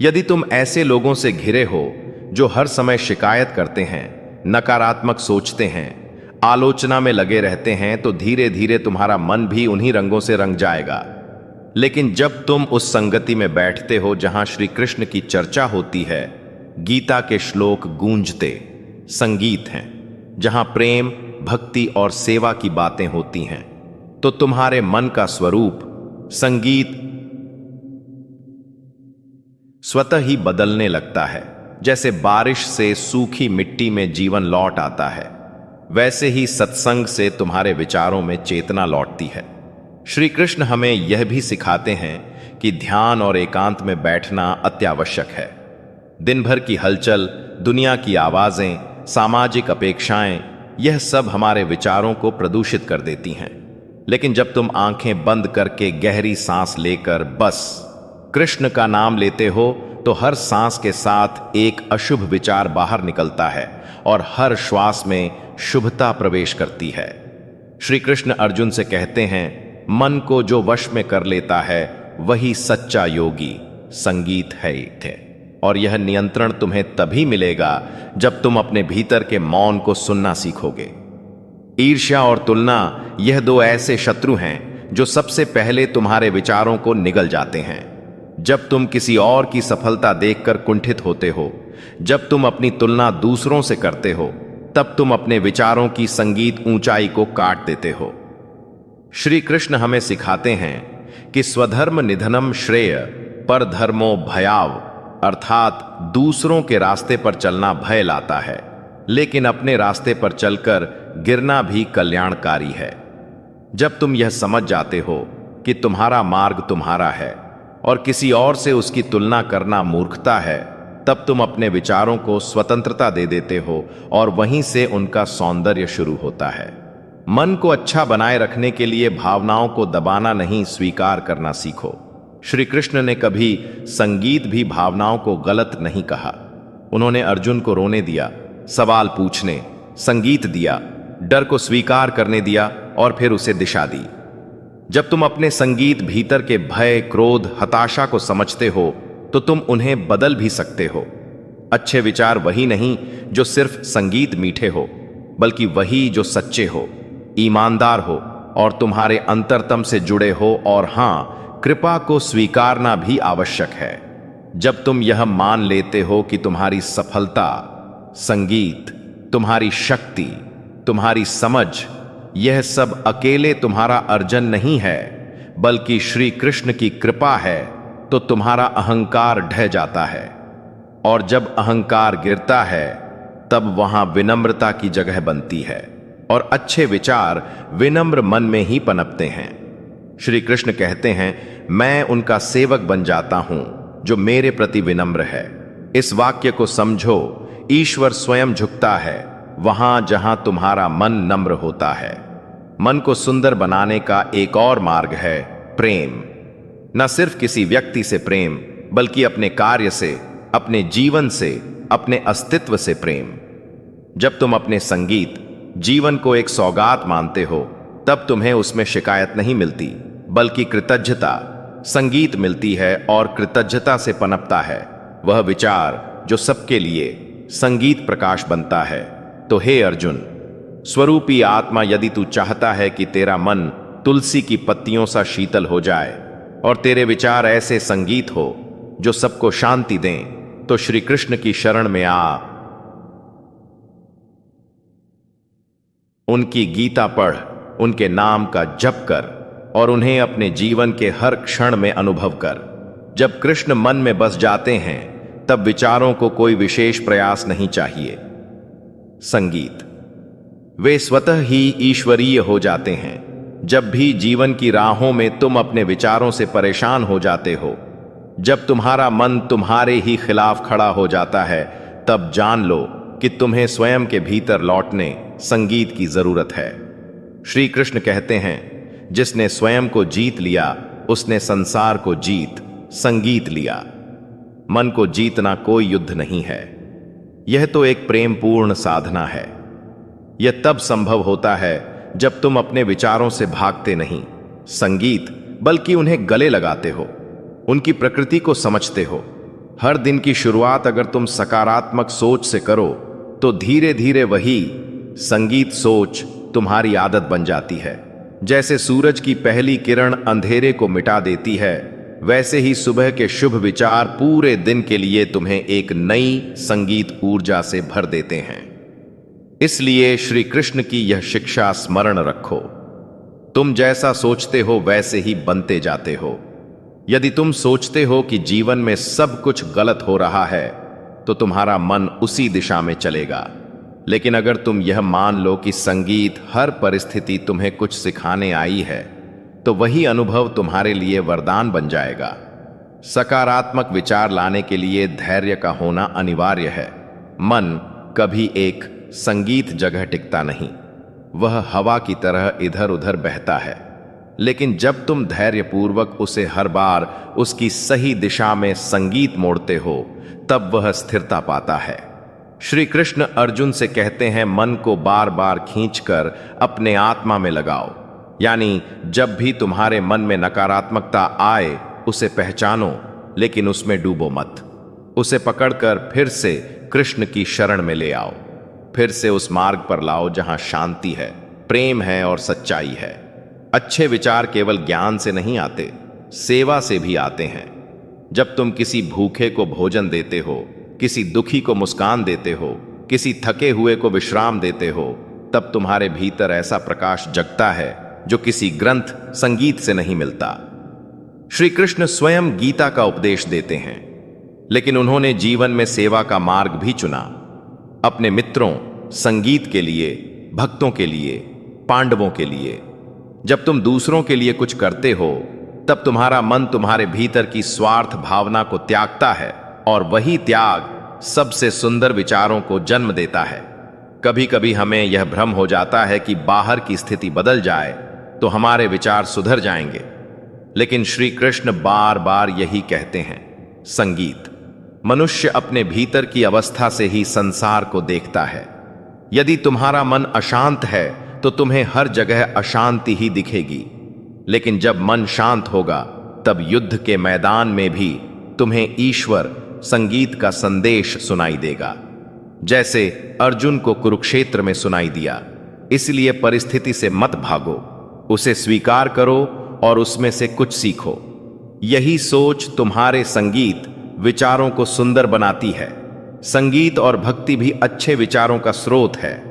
यदि तुम ऐसे लोगों से घिरे हो जो हर समय शिकायत करते हैं, नकारात्मक सोचते हैं, आलोचना में लगे रहते हैं, तो धीरे धीरे तुम्हारा मन भी उन्हीं रंगों से रंग जाएगा। लेकिन जब तुम उस संगति में बैठते हो जहां श्री कृष्ण की चर्चा होती है, गीता के श्लोक गूंजते संगीत हैं, जहां प्रेम, भक्ति और सेवा की बातें होती हैं, तो तुम्हारे मन का स्वरूप, संगीत स्वतः ही बदलने लगता है। जैसे बारिश से सूखी मिट्टी में जीवन लौट आता है, वैसे ही सत्संग से तुम्हारे विचारों में चेतना लौटती है। श्री कृष्ण हमें यह भी सिखाते हैं कि ध्यान और एकांत में बैठना अत्यावश्यक है। दिन भर की हलचल, दुनिया की आवाजें, सामाजिक अपेक्षाएं, यह सब हमारे विचारों को प्रदूषित कर देती हैं। लेकिन जब तुम आंखें बंद करके गहरी सांस लेकर बस कृष्ण का नाम लेते हो, तो हर सांस के साथ एक अशुभ विचार बाहर निकलता है और हर श्वास में शुभता प्रवेश करती है। श्री कृष्ण अर्जुन से कहते हैं, मन को जो वश में कर लेता है वही सच्चा योगी संगीत है। और यह नियंत्रण तुम्हें तभी मिलेगा जब तुम अपने भीतर के मौन को सुनना सीखोगे। ईर्ष्या और तुलना, यह दो ऐसे शत्रु हैं जो सबसे पहले तुम्हारे विचारों को निगल जाते हैं। जब तुम किसी और की सफलता देखकर कुंठित होते हो, जब तुम अपनी तुलना दूसरों से करते हो, तब तुम अपने विचारों की संगीत ऊंचाई को काट देते हो। श्री कृष्ण हमें सिखाते हैं कि स्वधर्म निधनम श्रेय परधर्मो भयाव, अर्थात दूसरों के रास्ते पर चलना भय लाता है, लेकिन अपने रास्ते पर चलकर गिरना भी कल्याणकारी है। जब तुम यह समझ जाते हो कि तुम्हारा मार्ग तुम्हारा है और किसी और से उसकी तुलना करना मूर्खता है, तब तुम अपने विचारों को स्वतंत्रता दे देते हो और वहीं से उनका सौंदर्य शुरू होता है। मन को अच्छा बनाए रखने के लिए भावनाओं को दबाना नहीं, स्वीकार करना सीखो। श्री कृष्ण ने कभी संगीत भी भावनाओं को गलत नहीं कहा। उन्होंने अर्जुन को रोने दिया, सवाल पूछने, संगीत दिया, डर को स्वीकार करने दिया और फिर उसे दिशा दी। जब तुम अपने संगीत भीतर के भय, क्रोध, हताशा को समझते हो तो तुम उन्हें बदल भी सकते हो। अच्छे विचार वही नहीं जो सिर्फ संगीत मीठे हो, बल्कि वही जो सच्चे हो, ईमानदार हो और तुम्हारे अंतरतम से जुड़े हो। और हां, कृपा को स्वीकारना भी आवश्यक है। जब तुम यह मान लेते हो कि तुम्हारी सफलता, संगीत, तुम्हारी शक्ति, तुम्हारी समझ, यह सब अकेले तुम्हारा अर्जन नहीं है, बल्कि श्री कृष्ण की कृपा है, तो तुम्हारा अहंकार ढह जाता है। और जब अहंकार गिरता है, तब वहां विनम्रता की जगह बनती है और अच्छे विचार विनम्र मन में ही पनपते हैं। श्री कृष्ण कहते हैं, मैं उनका सेवक बन जाता हूं जो मेरे प्रति विनम्र है। इस वाक्य को समझो, ईश्वर स्वयं झुकता है वहां जहां तुम्हारा मन नम्र होता है। मन को सुंदर बनाने का एक और मार्ग है प्रेम। न सिर्फ किसी व्यक्ति से प्रेम, बल्कि अपने कार्य से, अपने जीवन से, अपने अस्तित्व से प्रेम। जब तुम अपने संगीत, जीवन को एक सौगात मानते हो, तब तुम्हें उसमें शिकायत नहीं मिलती, बल्कि कृतज्ञता। संगीत मिलती है और कृतज्ञता से पनपता है वह विचार जो सबके लिए संगीत प्रकाश बनता है। तो हे अर्जुन, स्वरूपी आत्मा, यदि तू चाहता है कि तेरा मन तुलसी की पत्तियों सा शीतल हो जाए और तेरे विचार ऐसे संगीत हो जो सबको शांति दें, तो श्री कृष्ण की शरण में आ, उनकी गीता पढ़, उनके नाम का जप कर और उन्हें अपने जीवन के हर क्षण में अनुभव कर। जब कृष्ण मन में बस जाते हैं तब विचारों को कोई विशेष प्रयास नहीं चाहिए। संगीत, वे स्वतः ही ईश्वरीय हो जाते हैं। जब भी जीवन की राहों में तुम अपने विचारों से परेशान हो जाते हो, जब तुम्हारा मन तुम्हारे ही खिलाफ खड़ा हो जाता है, तब जान लो कि तुम्हें स्वयं के भीतर लौटने संगीत की जरूरत है। श्री कृष्ण कहते हैं, जिसने स्वयं को जीत लिया उसने संसार को जीत संगीत लिया। मन को जीतना कोई युद्ध नहीं है, यह तो एक प्रेमपूर्ण साधना है। यह तब संभव होता है जब तुम अपने विचारों से भागते नहीं संगीत, बल्कि उन्हें गले लगाते हो, उनकी प्रकृति को समझते हो। हर दिन की शुरुआत अगर तुम सकारात्मक सोच से करो तो धीरे धीरे वही संगीत सोच तुम्हारी आदत बन जाती है। जैसे सूरज की पहली किरण अंधेरे को मिटा देती है, वैसे ही सुबह के शुभ विचार पूरे दिन के लिए तुम्हें एक नई संगीत ऊर्जा से भर देते हैं। इसलिए श्री कृष्ण की यह शिक्षा स्मरण रखो, तुम जैसा सोचते हो वैसे ही बनते जाते हो। यदि तुम सोचते हो कि जीवन में सब कुछ गलत हो रहा है, तो तुम्हारा मन उसी दिशा में चलेगा। लेकिन अगर तुम यह मान लो कि संगीत हर परिस्थिति तुम्हें कुछ सिखाने आई है, तो वही अनुभव तुम्हारे लिए वरदान बन जाएगा। सकारात्मक विचार लाने के लिए धैर्य का होना अनिवार्य है। मन कभी एक संगीत जगह टिकता नहीं, वह हवा की तरह इधर उधर बहता है। लेकिन जब तुम धैर्यपूर्वक उसे हर बार उसकी सही दिशा में संगीत मोड़ते हो, तब वह स्थिरता पाता है। श्री कृष्ण अर्जुन से कहते हैं, मन को बार बार खींचकर अपने आत्मा में लगाओ। यानी जब भी तुम्हारे मन में नकारात्मकता आए, उसे पहचानो, लेकिन उसमें डूबो मत। उसे पकड़कर फिर से कृष्ण की शरण में ले आओ, फिर से उस मार्ग पर लाओ जहां शांति है, प्रेम है और सच्चाई है। अच्छे विचार केवल ज्ञान से नहीं आते, सेवा से भी आते हैं। जब तुम किसी भूखे को भोजन देते हो, किसी दुखी को मुस्कान देते हो, किसी थके हुए को विश्राम देते हो, तब तुम्हारे भीतर ऐसा प्रकाश जगता है जो किसी ग्रंथ संगीत से नहीं मिलता। श्री कृष्ण स्वयं गीता का उपदेश देते हैं, लेकिन उन्होंने जीवन में सेवा का मार्ग भी चुना, अपने मित्रों, संगीत के लिए, भक्तों के लिए, पांडवों के लिए। जब तुम दूसरों के लिए कुछ करते हो, तब तुम्हारा मन तुम्हारे भीतर की स्वार्थ भावना को त्यागता है, और वही त्याग सबसे सुंदर विचारों को जन्म देता है। कभी कभी हमें यह भ्रम हो जाता है कि बाहर की स्थिति बदल जाए तो हमारे विचार सुधर जाएंगे, लेकिन श्री कृष्ण बार बार यही कहते हैं, संगीत। मनुष्य अपने भीतर की अवस्था से ही संसार को देखता है। यदि तुम्हारा मन अशांत है तो तुम्हें हर जगह अशांति ही दिखेगी, लेकिन जब मन शांत होगा तब युद्ध के मैदान में भी तुम्हें ईश्वर संगीत का संदेश सुनाई देगा, जैसे अर्जुन को कुरुक्षेत्र में सुनाई दिया। इसलिए परिस्थिति से मत भागो, उसे स्वीकार करो और उसमें से कुछ सीखो। यही सोच तुम्हारे संगीत विचारों को सुंदर बनाती है। संगीत और भक्ति भी अच्छे विचारों का स्रोत है।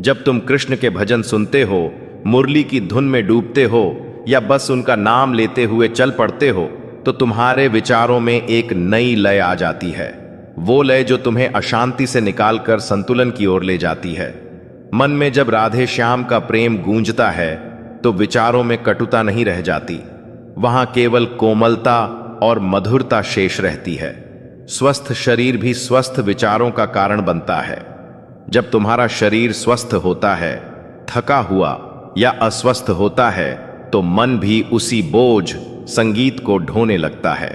जब तुम कृष्ण के भजन सुनते हो, मुरली की धुन में डूबते हो या बस उनका नाम लेते हुए चल पड़ते हो, तो तुम्हारे विचारों में एक नई लय आ जाती है। वो लय जो तुम्हें अशांति से निकालकर संतुलन की ओर ले जाती है। मन में जब राधे श्याम का प्रेम गूंजता है तो विचारों में कटुता नहीं रह जाती, वहां केवल कोमलता और मधुरता शेष रहती है। स्वस्थ शरीर भी स्वस्थ विचारों का कारण बनता है। जब तुम्हारा शरीर स्वस्थ होता है, थका हुआ या अस्वस्थ होता है, तो मन भी उसी बोझ संगीत को ढोने लगता है।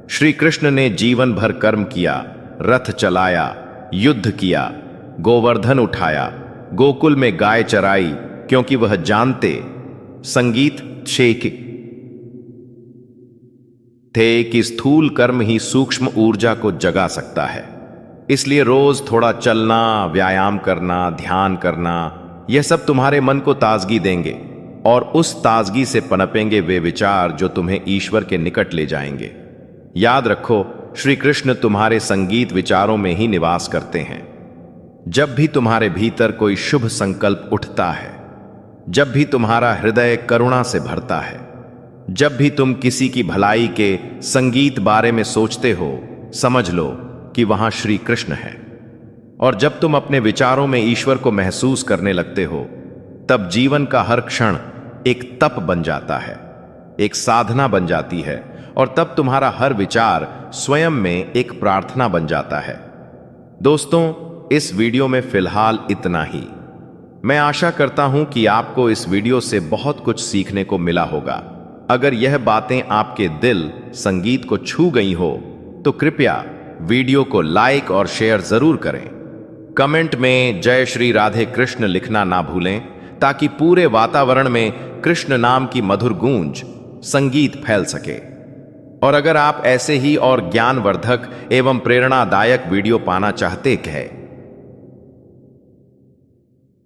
श्री कृष्ण ने जीवन भर कर्म किया, रथ चलाया, युद्ध किया, गोवर्धन उठाया, गोकुल में गाय चराई, क्योंकि वह जानते संगीत शेख थे कि स्थूल कर्म ही सूक्ष्म ऊर्जा को जगा सकता है। इसलिए रोज थोड़ा चलना, व्यायाम करना, ध्यान करना, यह सब तुम्हारे मन को ताजगी देंगे और उस ताजगी से पनपेंगे वे विचार जो तुम्हें ईश्वर के निकट ले जाएंगे। याद रखो, श्री कृष्ण तुम्हारे संगीत विचारों में ही निवास करते हैं। जब भी तुम्हारे भीतर कोई शुभ संकल्प उठता है, जब भी तुम्हारा हृदय करुणा से भरता है, जब भी तुम किसी की भलाई के संगीत बारे में सोचते हो, समझ लो कि वहां श्री कृष्ण है। और जब तुम अपने विचारों में ईश्वर को महसूस करने लगते हो, तब जीवन का हर क्षण एक तप बन जाता है, एक साधना बन जाती है, और तब तुम्हारा हर विचार स्वयं में एक प्रार्थना बन जाता है। दोस्तों, इस वीडियो में फिलहाल इतना ही। मैं आशा करता हूं कि आपको इस वीडियो से बहुत कुछ सीखने को मिला होगा। अगर यह बातें आपके दिल, संगीत को छू गई हो, तो कृपया वीडियो को लाइक और शेयर जरूर करें। कमेंट में जय श्री राधे कृष्ण लिखना ना भूलें, ताकि पूरे वातावरण में कृष्ण नाम की मधुर गूंज, संगीत फैल सके। और अगर आप ऐसे ही और ज्ञानवर्धक एवं प्रेरणादायक वीडियो पाना चाहते हैं